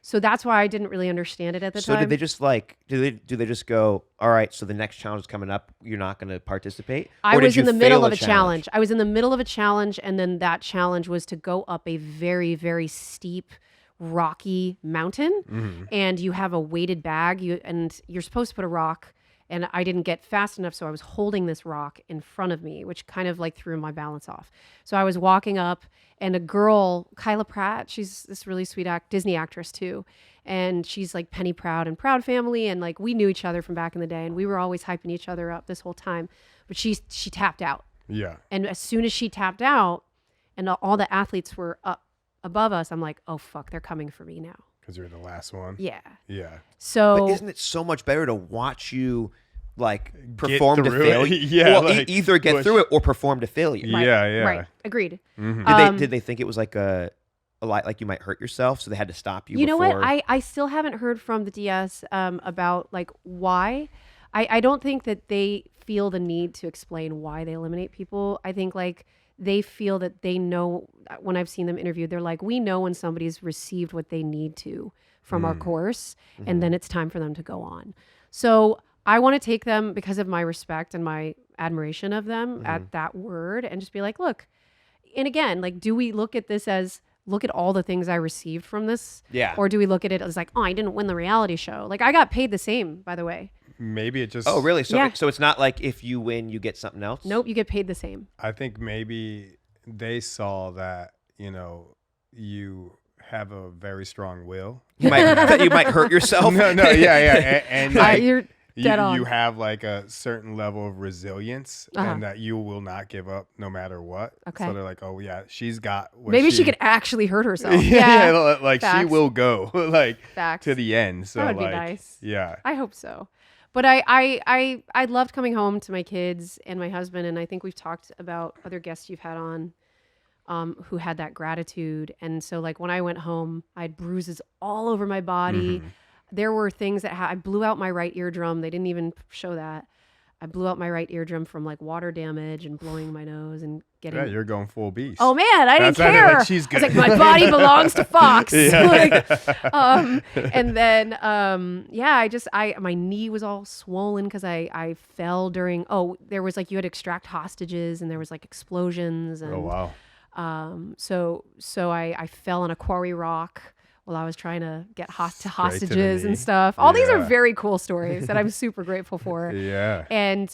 So that's why I didn't really understand it at the time. So did they just do they just go, all right, so the next challenge is coming up, you're not going to participate? I was in the middle of a challenge. I was in the middle of a challenge, and then that challenge was to go up a very, very steep, rocky mountain, and you have a weighted bag, and you're supposed to put a rock and I didn't get fast enough. So I was holding this rock in front of me, which kind of like threw my balance off. So I was walking up, and a girl, Kyla Pratt, she's this really sweet Disney actress too. And she's like Penny Proud and Proud Family. And like, we knew each other from back in the day, and we were always hyping each other up this whole time. But she tapped out. Yeah. And as soon as she tapped out and all the athletes were up above us, I'm like, oh fuck, they're coming for me now. Because you're the last one. Yeah. Yeah. So But isn't it so much better to watch you like perform to through failure? it. Yeah, Well, like, either get push. through it or perform to failure. Right, Yeah. Right. Agreed. Did they think it was like a lot like you might hurt yourself, so they had to stop you? You know before? what? I still haven't heard from the DS about like why. I don't think that they feel the need to explain why they eliminate people. I think like they feel that they know. When I've seen them interviewed, they're like, we know when somebody's received what they need to from our course, and then it's time for them to go on. So I want to take them because of my respect and my admiration of them at that word, and just be like, look, and again, like, do we look at this as, look at all the things I received from this? Yeah. Or do we look at it as like, oh, I didn't win the reality show. Like, I got paid the same, by the way. Maybe it just. Oh, really? So, Yeah. so it's not like if you win, you get something else? Nope, you get paid the same. I think maybe they saw that, you have a very strong will. You might hurt yourself. No, yeah. And like, You're dead on. you have like a certain level of resilience and that you will not give up no matter what. Okay. So they're like, oh, yeah, she's got what Maybe she could actually hurt herself. yeah, like she Facts. will go like Facts. to the end. So That would be like, nice. Yeah. I hope so. But I loved coming home to my kids and my husband, and I think we've talked about other guests you've had on who had that gratitude. And so like when I went home, I had bruises all over my body. There were things that I blew out my right eardrum. They didn't even show that. I blew out my right eardrum from like water damage and blowing my nose and getting. Yeah, you're going full beast. Oh man, I didn't That's care. like, she's good. I was like, my body belongs to Fox. Yeah. And then my knee was all swollen because I fell during. Oh, there was like, you had to extract hostages, and there was like explosions, and Oh wow. so I fell on a quarry rock while I was trying to get to Straight to the hostages knee. and stuff. All these are Yeah. very cool stories that I'm super grateful for. Yeah. And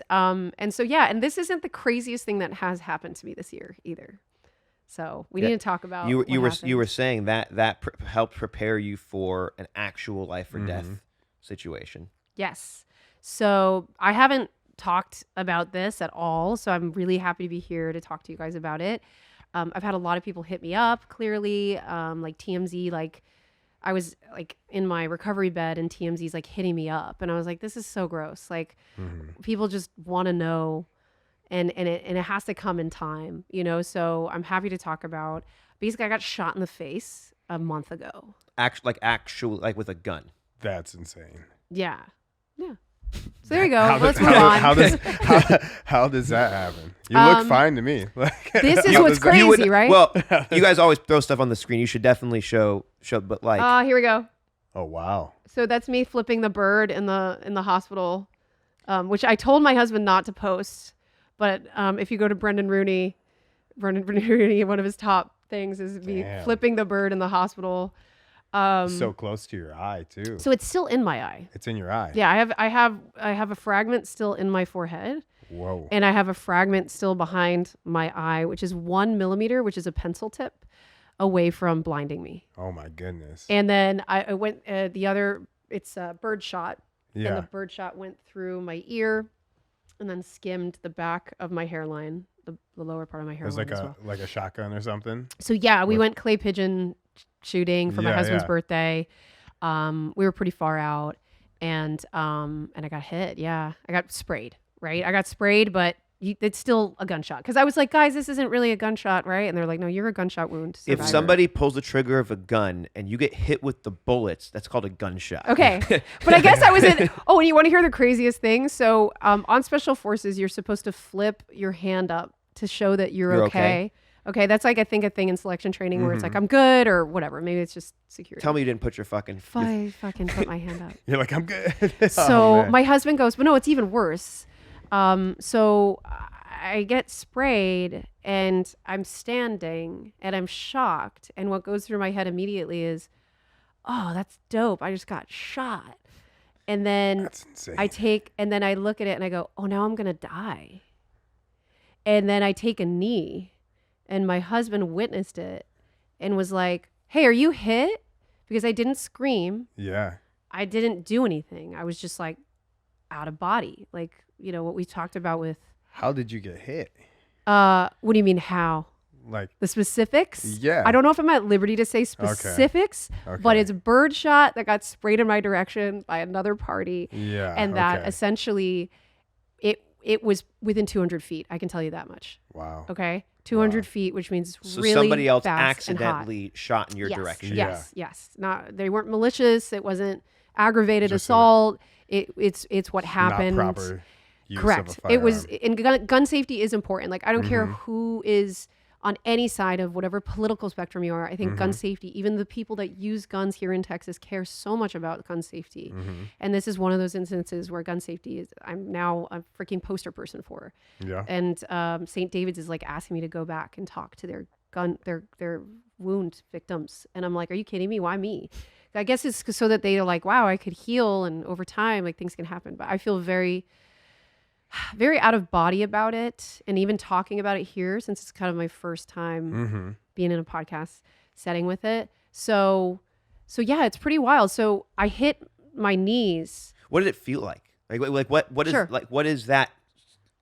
so yeah, and this isn't the craziest thing that has happened to me this year either. So we need to talk about You were happened. saying that helped prepare you for an actual life or death situation. Yes. So I haven't talked about this at all. So I'm really happy to be here to talk to you guys about it. I've had a lot of people hit me up, clearly, like TMZ, like I was like in my recovery bed and TMZ's like hitting me up. And I was like, this is so gross. Like people just want to know, and it has to come in time, So I'm happy to talk about, basically I got shot in the face a month ago. Actually, like with a gun. That's insane. Yeah. So there you go. Let's move on. How does that happen? You look fine to me. Like, This is how what's does that- crazy, right? Well, you guys always throw stuff on the screen. You should definitely show, but like, Here we go. Oh wow. So that's me flipping the bird in the hospital, which I told my husband not to post. But if you go to Brendan Rooney, one of his top things is me Damn. flipping the bird in the hospital. So close to your eye too. So it's still in my eye. It's in your eye. Yeah, I have a fragment still in my forehead, Whoa. and I have a fragment still behind my eye, which is 1 millimeter, which is a pencil tip, away from blinding me. Oh my goodness. And then I went it's a bird shot. Yeah. And the bird shot went through my ear and then skimmed the back of my hairline, the lower part of my It was hairline like as well. like a shotgun or something. So yeah, we went clay pigeon shooting for my Yeah, husband's yeah. birthday. We were pretty far out, and I got hit. Yeah, I got sprayed. Right, I got sprayed, but it's still a gunshot. Because I was like, guys, this isn't really a gunshot, right? And they're like, no, you're a gunshot wound survivor. if somebody pulls the trigger of a gun and you get hit with the bullets, that's called a gunshot. Okay. But I guess I was in. Oh, and you want to hear the craziest thing? So on Special Forces, you're supposed to flip your hand up to show that you're okay. Okay. That's like, I think, a thing in selection training where it's like, I'm good or whatever. Maybe it's just security. Tell me you didn't put your fucking. I fucking put my hand up. You're like, I'm good. So man. my husband goes, but no, it's even worse. So I get sprayed and I'm standing and I'm shocked. And what goes through my head immediately is, oh, that's dope. I just got shot. And then That's insane. and then I look at it and I go, oh, now I'm going to die. And then I take a knee, and my husband witnessed it and was like, hey, are you hit? Because I didn't scream. Yeah. I didn't do anything. I was just like out of body. Like, you know, what we talked about with. How did you get hit? What do you mean how? Like, The specifics? yeah. I don't know if I'm at liberty to say specifics, but it's birdshot that got sprayed in my direction by another party. Yeah. And that okay. essentially it was within 200 feet. I can tell you that much. Wow. Okay? 200 feet, which means So really somebody else fast and hot. accidentally shot in your direction. Yes, yes. Not, they weren't malicious. It wasn't aggravated Just assault. It's what happened. Not proper use Correct. Of a It was, firearm. and gun safety is important. Like, I don't care who is on any side of whatever political spectrum you are. I think gun safety, even the people that use guns here in Texas care so much about gun safety. And this is one of those instances where gun safety is, I'm now a freaking poster person for. Yeah. And St. David's is like asking me to go back and talk to their wound victims. And I'm like, are you kidding me? Why me? I guess it's so that they are like, wow, I could heal, and over time, like, things can happen. But I feel very, very out of body about it, and even talking about it here, since it's kind of my first time being in a podcast setting with it. So yeah, it's pretty wild. So I hit my knees. What did it feel like? Like what is Sure. like what is that?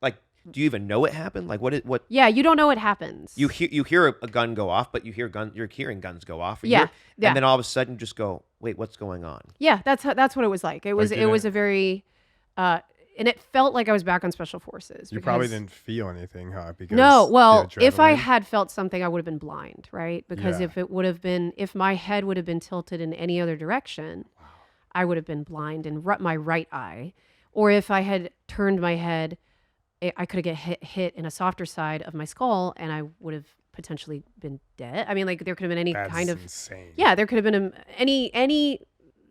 Like, do you even know it happened? Like what? Yeah, you don't know what happens. You hear a gun go off, but you're hearing guns go off. Yeah, yeah. And then all of a sudden, you just go, wait, what's going on? Yeah, that's what it was like. It was a very, and it felt like I was back on Special Forces. You probably because- didn't feel anything, huh? Because No, well, the if I adrenaline? had felt something, I would have been blind, right? Because Yeah. if my head would have been tilted in any other direction, I would have been blind in my right eye. Or if I had turned my head, I could have hit in a softer side of my skull, and I would have potentially been dead. I mean, like, there could have been any That's kind of insane. yeah, there could have been any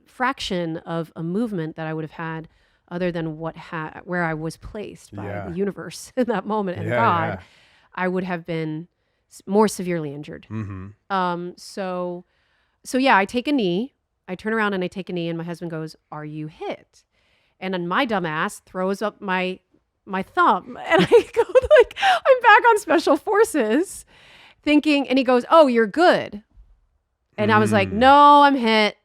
fraction of a movement that I would have had other than where I was placed by Yeah. the universe in that moment and Yeah, God, yeah. I would have been more severely injured. So yeah, I take a knee. I turn around and I take a knee, and my husband goes, "Are you hit?" And then my dumb ass throws up my thumb, and I go like, I'm back on Special Forces, thinking, and he goes, "Oh, you're good." And I was like, "No, I'm hit."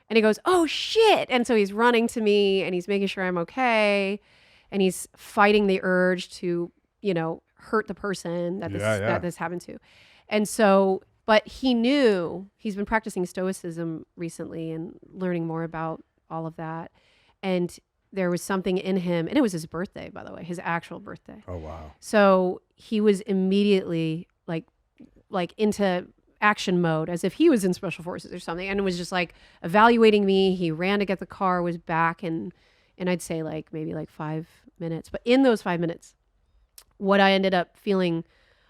And he goes, "Oh shit." And so he's running to me, and he's making sure I'm okay, and he's fighting the urge to, hurt the person that this happened to. And so, but he knew, he's been practicing stoicism recently and learning more about all of that. And there was something in him, and it was his birthday, by the way, his actual birthday. Oh, wow. So he was immediately like into action mode, as if he was in Special Forces or something, and it was just like evaluating me. He ran to get the car, was back, and I'd say like maybe like 5 minutes. But in those 5 minutes, what I ended up feeling,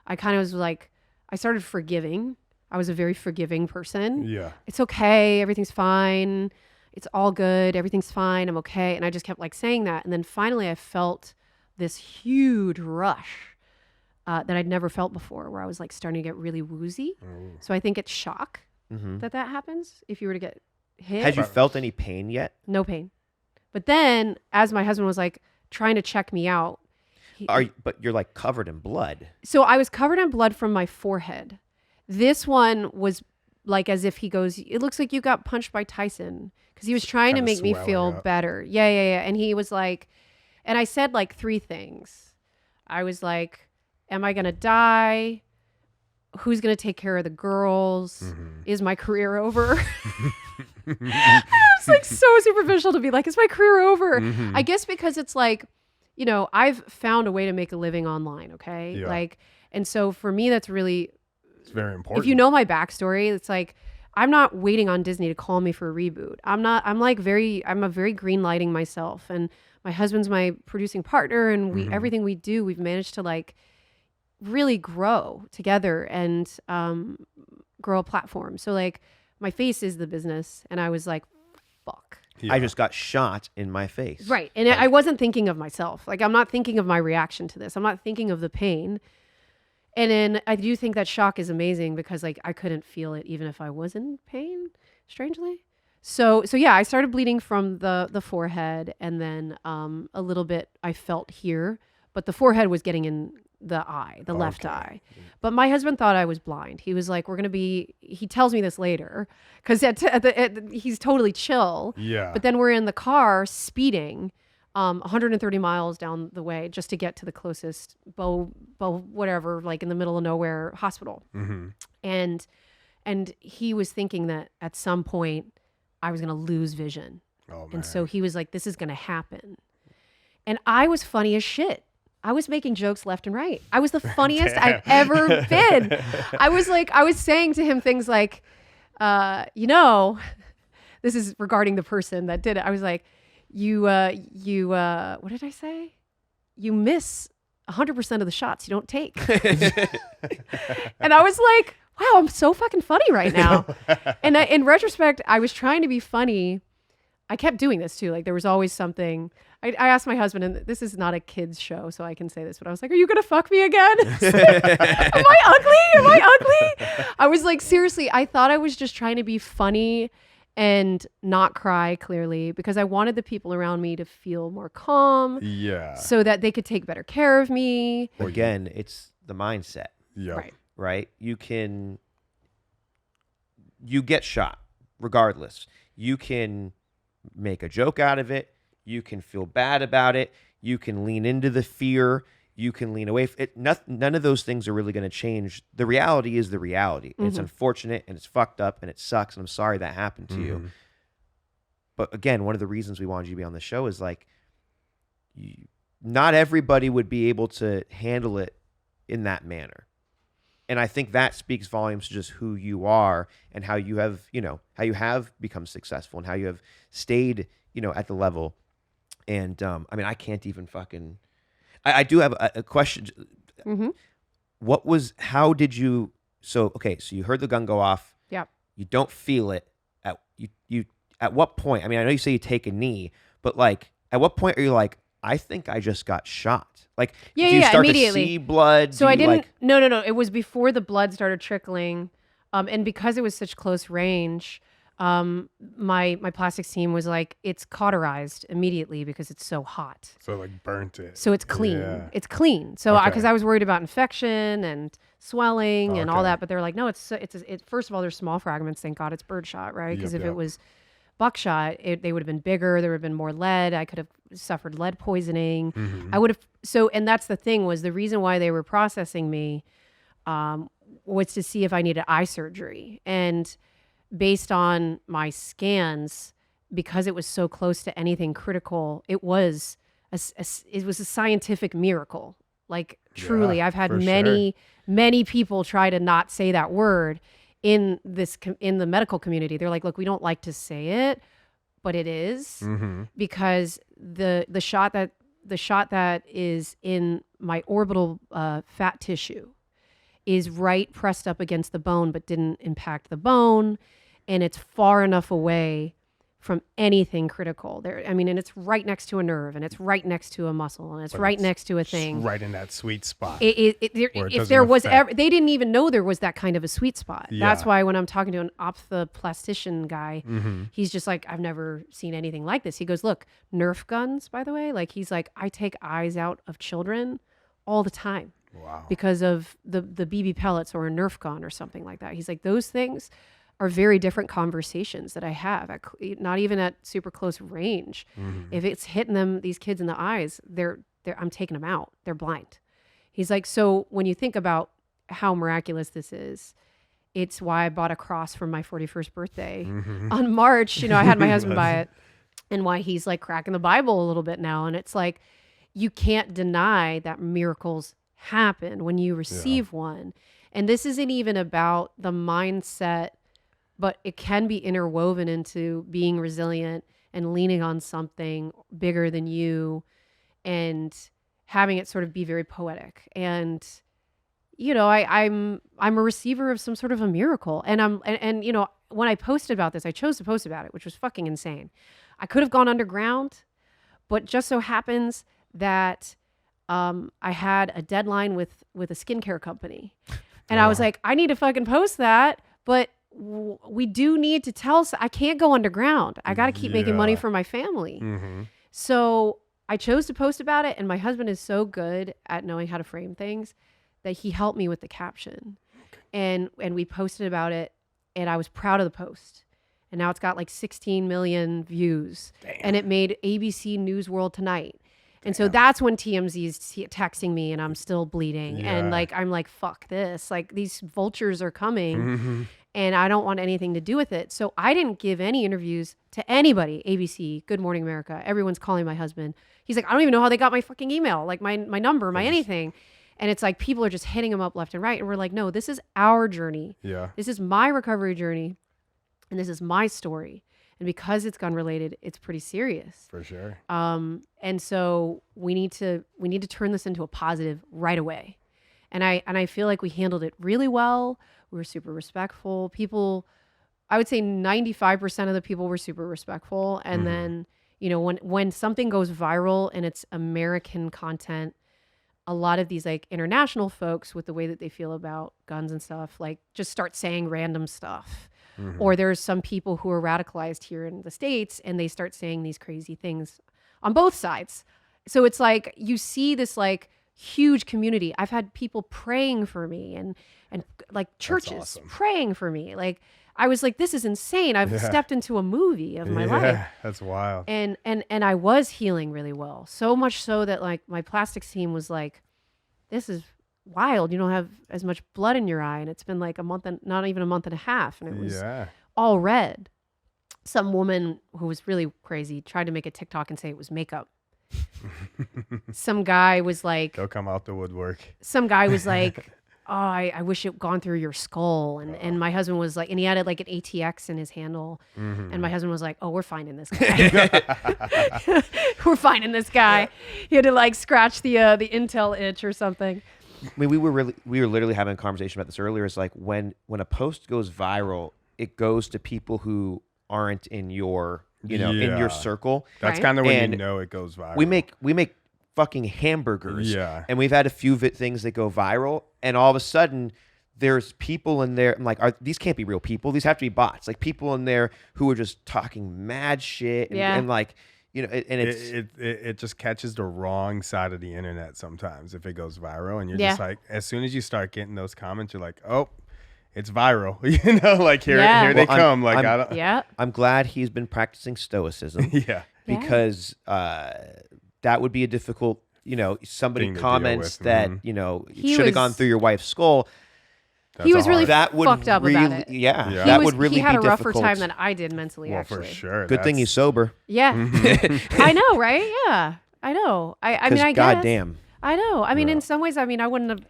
I kind of was like, I started forgiving. I was a very forgiving person. Yeah. It's okay. Everything's fine. It's all good. Everything's fine. I'm okay. And I just kept like saying that. And then finally I felt this huge rush that I'd never felt before, where I was like starting to get really woozy. So I think it's shock that happens if you were to get hit. Had you felt any pain yet? No pain. But then as my husband was like trying to check me out, But you're like covered in blood. so I was covered in blood from my forehead. This one was like as if he goes, "It looks like you got punched by Tyson," because he was trying to Kinda make me swelling feel up. better. Yeah. And he was like, and I said like 3 things. I was like, am I going to die? Who's going to take care of the girls? Is my career over? It's like so superficial to be like, is my career over? I guess because it's like, I've found a way to make a living online. Okay. Yeah. Like, and so for me, that's really, It's very important. if you know my backstory, it's like, I'm not waiting on Disney to call me for a reboot. I'm a very green lighting myself, and my husband's my producing partner, and everything we do, we've managed to like really grow together and grow a platform. So like my face is the business, and I was like, fuck. Yeah. I just got shot in my face. Right. And I wasn't thinking of myself. Like, I'm not thinking of my reaction to this. I'm not thinking of the pain. And then I do think that shock is amazing because like I couldn't feel it even if I was in pain, strangely. So yeah, I started bleeding from the forehead, and then a little bit I felt here, but the forehead was getting in the eye, the left eye. But my husband thought I was blind. He was like, he tells me this later, because he's totally chill. Yeah. But then we're in the car speeding 130 miles down the way just to get to the closest whatever, like in the middle of nowhere hospital. And he was thinking that at some point I was going to lose vision. Oh, man. And so he was like, this is going to happen. And I was funny as shit. I was making jokes left and right. I was the funniest I've ever been. I was saying to him things like, this is regarding the person that did it. I was like, what did I say? You miss 100% of the shots you don't take. And I was like, wow, I'm so fucking funny right now. And in retrospect, I was trying to be funny. I kept doing this too. Like there was always something. I asked my husband, and this is not a kid's show, so I can say this, but I was like, are you going to fuck me again? Am I ugly? I was like, seriously, I thought I was just trying to be funny and not cry clearly, because I wanted the people around me to feel more calm. Yeah. So that they could take better care of me. Again, it's the mindset. Yeah. Right. You get shot regardless. You can make a joke out of it. You can feel bad about it. You can lean into the fear. You can lean away. None of those things are really going to change. The reality is the reality. Mm-hmm. It's unfortunate and it's fucked up and it sucks. And I'm sorry that happened to you. But again, one of the reasons we wanted you to be on the show is like, not everybody would be able to handle it in that manner. And I think that speaks volumes to just who you are and how you have, become successful and how you have stayed, at the level. And I can't even fucking. I do have a question. Mm-hmm. How did you? So you heard the gun go off. Yeah. You don't feel it. At what point? I know you say you take a knee, but like, at what point are you like, I think I just got shot? Like, do you start immediately. to see blood? So I didn't. No. It was before the blood started trickling, and because it was such close range, my plastics team was like, it's cauterized immediately because it's so hot. So like burnt it. So it's clean. Yeah. It's clean. So because I was worried about infection and swelling and all that, but they're like, no, it's first of all, there's small fragments. Thank God it's birdshot, right? Because if it was buckshot, they would have bんbigger. There would have been more lead. I could have suffered lead poisoning. Mm-hmm. I would have. So, and that's the thing, was the reason why they were processing me was to see if I needed eye surgery. And based on my scans, because it was so close to anything critical, it was a scientific miracle. Like truly, I've had many people try to not say that word in the medical community. They're like, look, we don't like to say it, but it is, because the shot that is in my orbital fat tissue is right pressed up against the bone, but didn't impact the bone, and it's far enough away from anything critical there. And it's right next to a nerve, and it's right next to a muscle, and it's right next to a thing. Right in that sweet spot. If there was ever, they didn't even know there was that kind of a sweet spot. Yeah. That's why when I'm talking to an ophthalmologist guy, he's just like, I've never seen anything like this. He goes, look, Nerf guns, by the way, like he's like, I take eyes out of children all the time. Wow. Because of the BB pellets or a Nerf gun or something like that. He's like, those things are very different conversations that I have, not even at super close range. If it's hitting these kids in the eyes, I'm taking them out. They're blind. He's like, so when you think about how miraculous this is, it's why I bought a cross for my 41st birthday on March. I had my husband buy it, and why he's like cracking the Bible a little bit now. And it's like, you can't deny that miracles happen when you receive one. And this isn't even about the mindset, but it can be interwoven into being resilient and leaning on something bigger than you and having it sort of be very poetic. And, I'm a receiver of some sort of a miracle. And when I posted about this, I chose to post about it, which was fucking insane. I could have gone underground, but just so happens that I had a deadline with a skincare company. And I was like, I need to fucking post that. But we do need to tell. I can't go underground. I got to keep making money for my family. So I chose to post about it, and my husband is so good at knowing how to frame things that he helped me with the caption. And we posted about it, and I was proud of the post. And now it's got like 16 million views. Damn. And it made ABC News World Tonight. And so that's when TMZ's texting me, and I'm still bleeding. And like, I'm like, fuck this. Like, these vultures are coming, and I don't want anything to do with it. So I didn't give any interviews to anybody. ABC, Good Morning America. Everyone's calling my husband. He's like, I don't even know how they got my fucking email, like my number, my anything. And it's like, people are just hitting him up left and right. And we're like, no, this is our journey. Yeah. This is my recovery journey. And this is my story. And because it's gun related, it's pretty serious. For sure. And so we need to turn this into a positive right away. And I feel like we handled it really well. We were super respectful. People, I would say 95% of the people were super respectful. And then, you know, when something goes viral and it's American content, a lot of these like international folks, with the way that they feel about guns and stuff, like just start saying random stuff. Or there's some people who are radicalized here in the States, and they start saying these crazy things on both sides. So it's like, you see this like huge community. I've had people praying for me, and like churches praying for me. Like, I was like, this is insane. I've stepped into a movie of my life. Yeah, that's wild. And I was healing really well. So much so that like my plastics team was like, this is wild. You don't have as much blood in your eye. And it's been like not even a month and a half. And it was all red. Some woman who was really crazy tried to make a TikTok and say it was makeup. Some guy was like, they'll come out the woodwork. Some guy was like, oh, I wish it gone through your skull. And my husband was like, and he had like an ATX in his handle. And my husband was like, oh, we're finding this guy. We're finding this guy. He had to like scratch the Intel itch or something. I mean, we were literally having a conversation about this earlier. It's like when a post goes viral, it goes to people who aren't in your, in your circle. That's kind of when you know it goes viral. We make fucking hamburgers. Yeah. And we've had a few things that go viral, and all of a sudden there's people in there. I'm like, these can't be real people. These have to be bots. Like, people in there who are just talking mad shit and like, it just catches the wrong side of the internet sometimes if it goes viral, and you're just like, as soon as you start getting those comments, you're like, oh, it's viral. Like here they come. I'm glad he's been practicing stoicism. Because that would be a difficult, somebody comments that, should have gone through your wife's skull. He was really fucked up about it. That would really be difficult. He had a rougher time than I did mentally, actually. For sure. Good thing he's sober. Yeah. I know, right? Yeah. I know. I mean, I guess. Goddamn. I know. I mean, in some ways, I mean, I wouldn't have...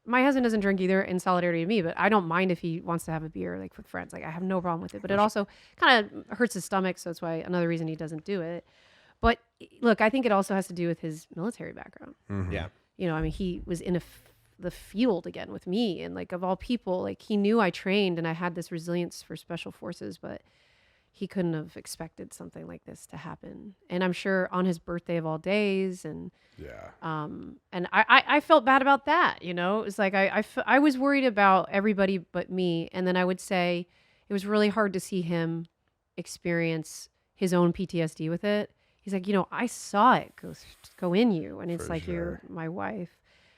my husband doesn't drink either, in solidarity to me, but I don't mind if he wants to have a beer, like, with friends. Like, I have no problem with it. But it also kind of hurts his stomach, so that's why another reason he doesn't do it. But, look, I think it also has to do with his military background. Yeah. I mean, he was in the field again with me, and like, of all people, like, he knew I trained and I had this resilience for special forces, but he couldn't have expected something like this to happen. And I'm sure on his birthday of all days, and and I felt bad about that. It was like I was worried about everybody but me. And then I would say it was really hard to see him experience his own PTSD with it. He's like, I saw it go in you, and it's like, you're my wife.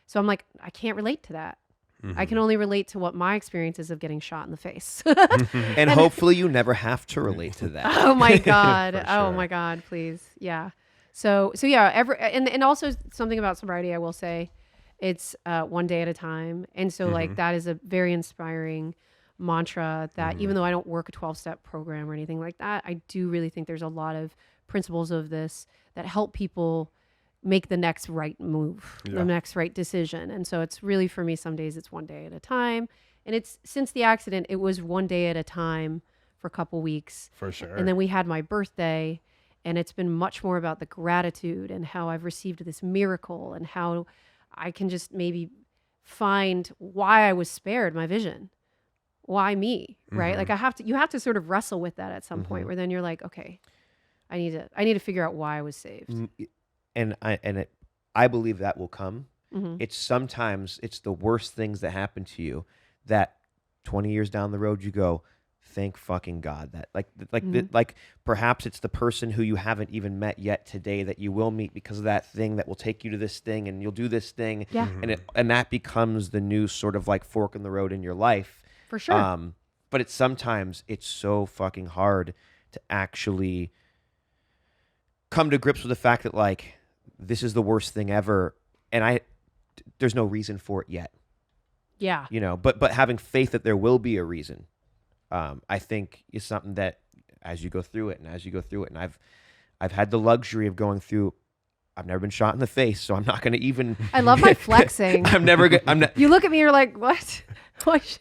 So I'm like, I can't relate to that. I can only relate to what my experience is of getting shot in the face. And hopefully you never have to relate to that. Oh my God. Oh my God, please. Yeah. So yeah, and also something about sobriety, I will say, it's one day at a time. And so like, that is a very inspiring mantra that even though I don't work a 12-step program or anything like that, I do really think there's a lot of principles of this that help people make the next right move, the next right decision. And so it's really, for me, some days it's one day at a time. And it's, since the accident, it was one day at a time for a couple weeks. For sure. And then we had my birthday, and it's been much more about the gratitude and how I've received this miracle and how I can just maybe find why I was spared my vision. Why me, right? Like you have to sort of wrestle with that at some point, where then you're like, okay, I need to figure out why I was saved. And I believe that will come. It's sometimes the worst things that happen to you that 20 years down the road, you go, thank fucking God that like perhaps it's the person who you haven't even met yet today that you will meet because of that thing that will take you to this thing and you'll do this thing. Yeah. And that becomes the new sort of like fork in the road in your life. For sure. But sometimes it's so fucking hard to actually come to grips with the fact that like this is the worst thing ever and there's no reason for it yet. Yeah. You know, but having faith that there will be a reason. I think is something that as you go through it, and I've had the luxury of going through. I've never been shot in the face, so I'm not going to even. I love my flexing. I'm not. You look at me, you're like, what? What?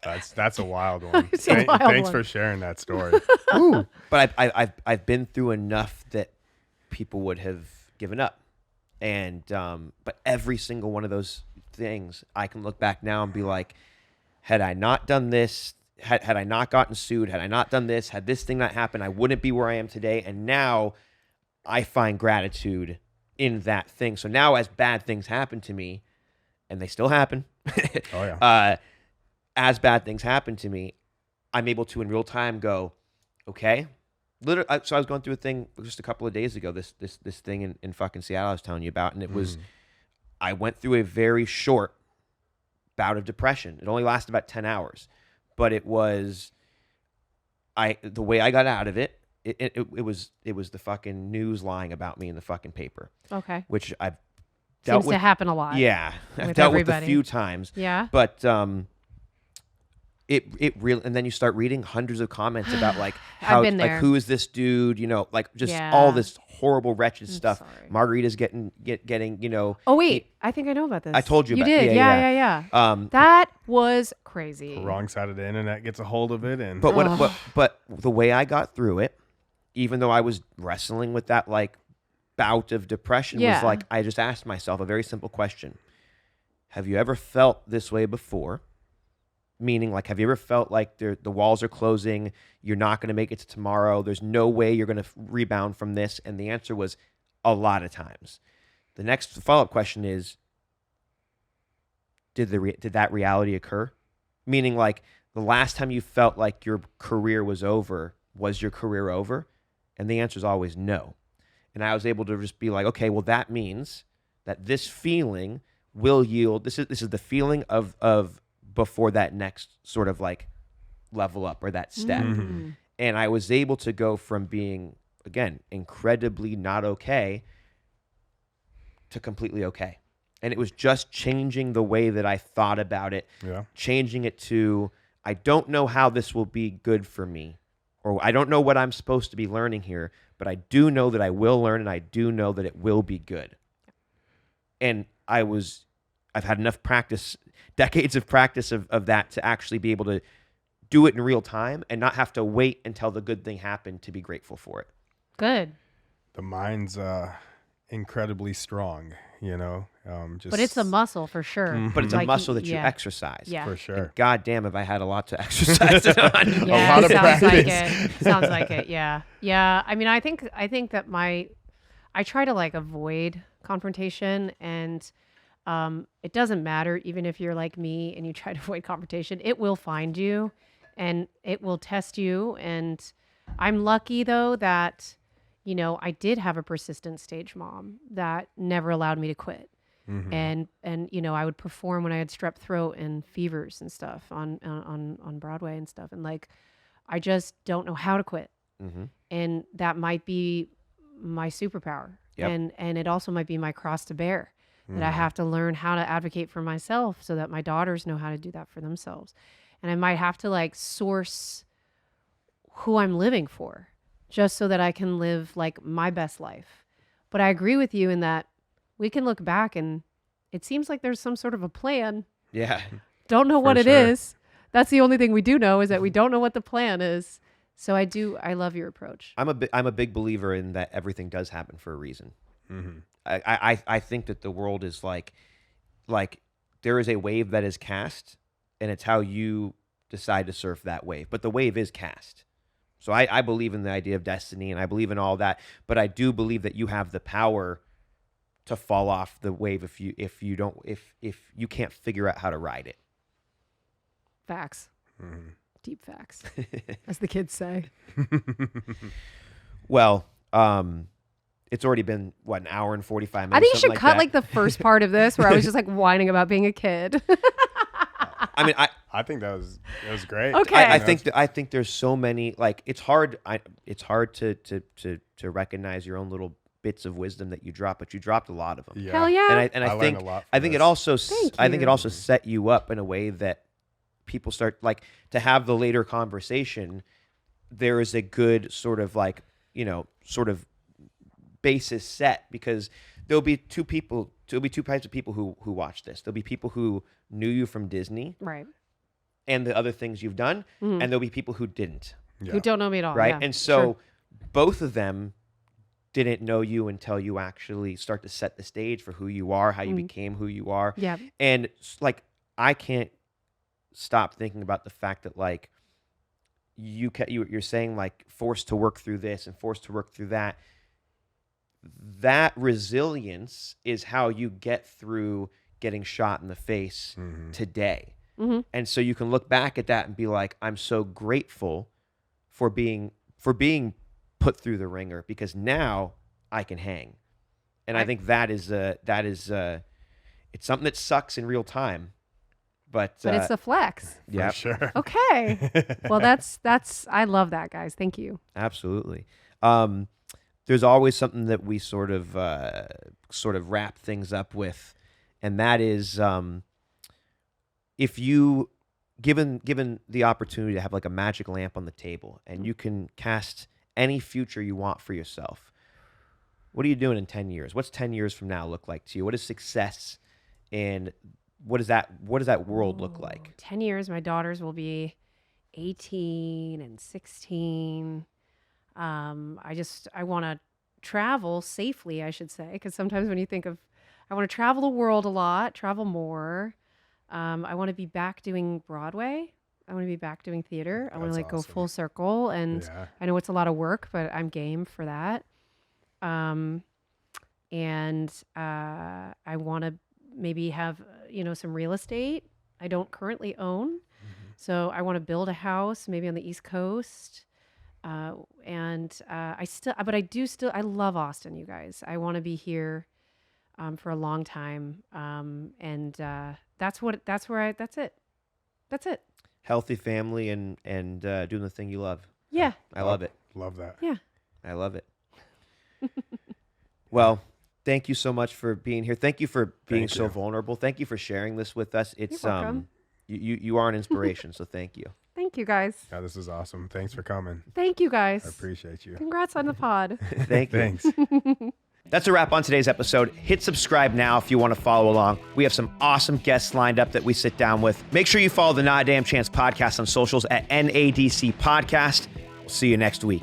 That's a wild one. It's a wild Thanks one. for sharing that story. But I've been through enough that people would have given up, and but every single one of those things, I can look back now and be like, had I not done this. Had I not gotten sued, had I not done this, had this thing not happened, I wouldn't be where I am today. And now I find gratitude in that thing. So now as bad things happen to me, and they still happen, as bad things happen to me, I'm able to in real time go, okay. Literally, so I was going through a thing just a couple of days ago, this thing in fucking Seattle I was telling you about. And it was, I went through a very short bout of depression. It only lasted about 10 hours. But it was, the way I got out of it, it was the fucking news lying about me in the fucking paper. Okay. Which I've dealt Seems with. to happen a lot. Yeah, I've with dealt with a everybody. few times. Yeah. But it really, and then you start reading hundreds of comments about like how I've been like there. who is this dude? You know, like just Yeah. all this horrible wretched I'm stuff. sorry. Margarita's getting you know. Oh wait, I think I know about this. I told you You about- did. yeah. Yeah. That was crazy. The wrong side of the internet gets a hold of it, and But the way I got through it, even though I was wrestling with that like bout of depression, was Yeah. like I just asked myself a very simple question: have you ever felt this way before? Meaning, like, have you ever felt like the walls are closing, you're not going to make it to tomorrow, there's no way you're going to rebound from this? And the answer was a lot of times. The next follow-up question is, did that reality occur? Meaning, like, the last time you felt like your career was over, was your career over? And the answer is always no. And I was able to just be like, okay, well, that means that this feeling will yield. This is the feeling of before that next sort of like level up or that step. And I was able to go from being, again, incredibly not okay to completely okay. And it was just changing the way that I thought about it, changing it to, I don't know how this will be good for me, or I don't know what I'm supposed to be learning here, but I do know that I will learn, and I do know that it will be good. And I've had enough practice, decades of practice of that to actually be able to do it in real time and not have to wait until the good thing happened to be grateful for it. Good. the mind's incredibly strong, you know. But it's a muscle for sure. But it's Like, a muscle that you yeah. exercise. Yeah. for sure. And God damn, have I had a lot to exercise it on. Yeah, lot of sounds like practice. it. Sounds like it. Yeah. Yeah. I mean, I think that I try to like avoid confrontation, and it doesn't matter even if you're like me and you try to avoid confrontation, it will find you and it will test you. And I'm lucky though that, you know, I did have a persistent stage mom that never allowed me to quit. Mm-hmm. And you know, I would perform when I had strep throat and fevers and stuff on Broadway and stuff, and like I just don't know how to quit. Mm-hmm. And that might be my superpower. Yep. And it also might be my cross to bear, that I Mm-hmm. have to learn how to advocate for myself so that my daughters know how to do that for themselves. And I might have to like source who I'm living for just so that I can live like my best life. But I agree with you in that we can look back and it seems like there's some sort of a plan. Yeah. Don't know what it sure. is. That's the only thing we do know, is that we don't know what the plan is. So I love your approach. I'm a big believer in that everything does happen for a reason. Mm-hmm. I think that the world is like there is a wave that is cast, and it's how you decide to surf that wave. But the wave is cast. So I believe in the idea of destiny, and I believe in all that. But I do believe that you have the power to fall off the wave if you can't figure out how to ride it. Facts. Deep facts, as the kids say. Well, it's already been what, an hour and 45 minutes. I think you should something cut that. like the first part of this where I was just like whining about being a kid. I mean, I think that was great. Okay. I think there's so many, like, it's hard to recognize your own little bits of wisdom that you drop, but you dropped a lot of them. Yeah. Hell yeah. And I learned think a lot I from think this. it also Thank I think it you. also set you up in a way that people start, like, to have the later conversation. There is a good sort of, like, sort of basis set, because there'll be two types of people who watch this. There'll be people who knew you from Disney Right. and the other things you've done, and there'll be people who didn't, Yeah. Who don't know me at all. right? Yeah, And so sure. both of them didn't know you until you actually start to set the stage for who you are, how you became who you are. Yeah. And like, I can't stop thinking about the fact that, like, you're saying, like, forced to work through this and forced to work through that. That resilience is how you get through getting shot in the face today. And so you can look back at that and be like, I'm so grateful for being put through the ringer, because now I can hang. And I think that is it's something that sucks in real time, but it's the flex. yeah, For sure. Okay. Well, that's I love that, guys. Thank you. absolutely. There's always something that we sort of wrap things up with, and that is, if you given the opportunity to have, like, a magic lamp on the table and you can cast any future you want for yourself, what are you doing in 10 years? What's 10 years from now look like to you? What is success, and what does that world look like? 10 years, my daughters will be 18 and 16. I want to travel safely, I should say, because sometimes when you think of, I want to travel the world a lot, travel more. I want to be back doing Broadway. I want to be back doing theater. I want to, That's like, go awesome. full circle. And Yeah. I know it's a lot of work, but I'm game for that. And I want to maybe have, some real estate I don't currently own. So I want to build a house maybe on the East Coast. I love Austin, you guys. I want to be here for a long time. That's it. Healthy family and doing the thing you love. Yeah. I love it. Love that. Yeah. I love it. Well, thank you so much for being here. Thank you for being Thank so you. vulnerable. Thank you for sharing this with us. It's welcome. you are an inspiration, so thank you. Thank you, guys. Yeah, this is awesome. Thanks for coming. Thank you, guys. I appreciate you. Congrats on the pod. Thank you. Thanks. That's a wrap on today's episode. Hit subscribe now if you want to follow along. We have some awesome guests lined up that we sit down with. Make sure you follow the Not a Damn Chance podcast on socials at NADC Podcast. We'll see you next week.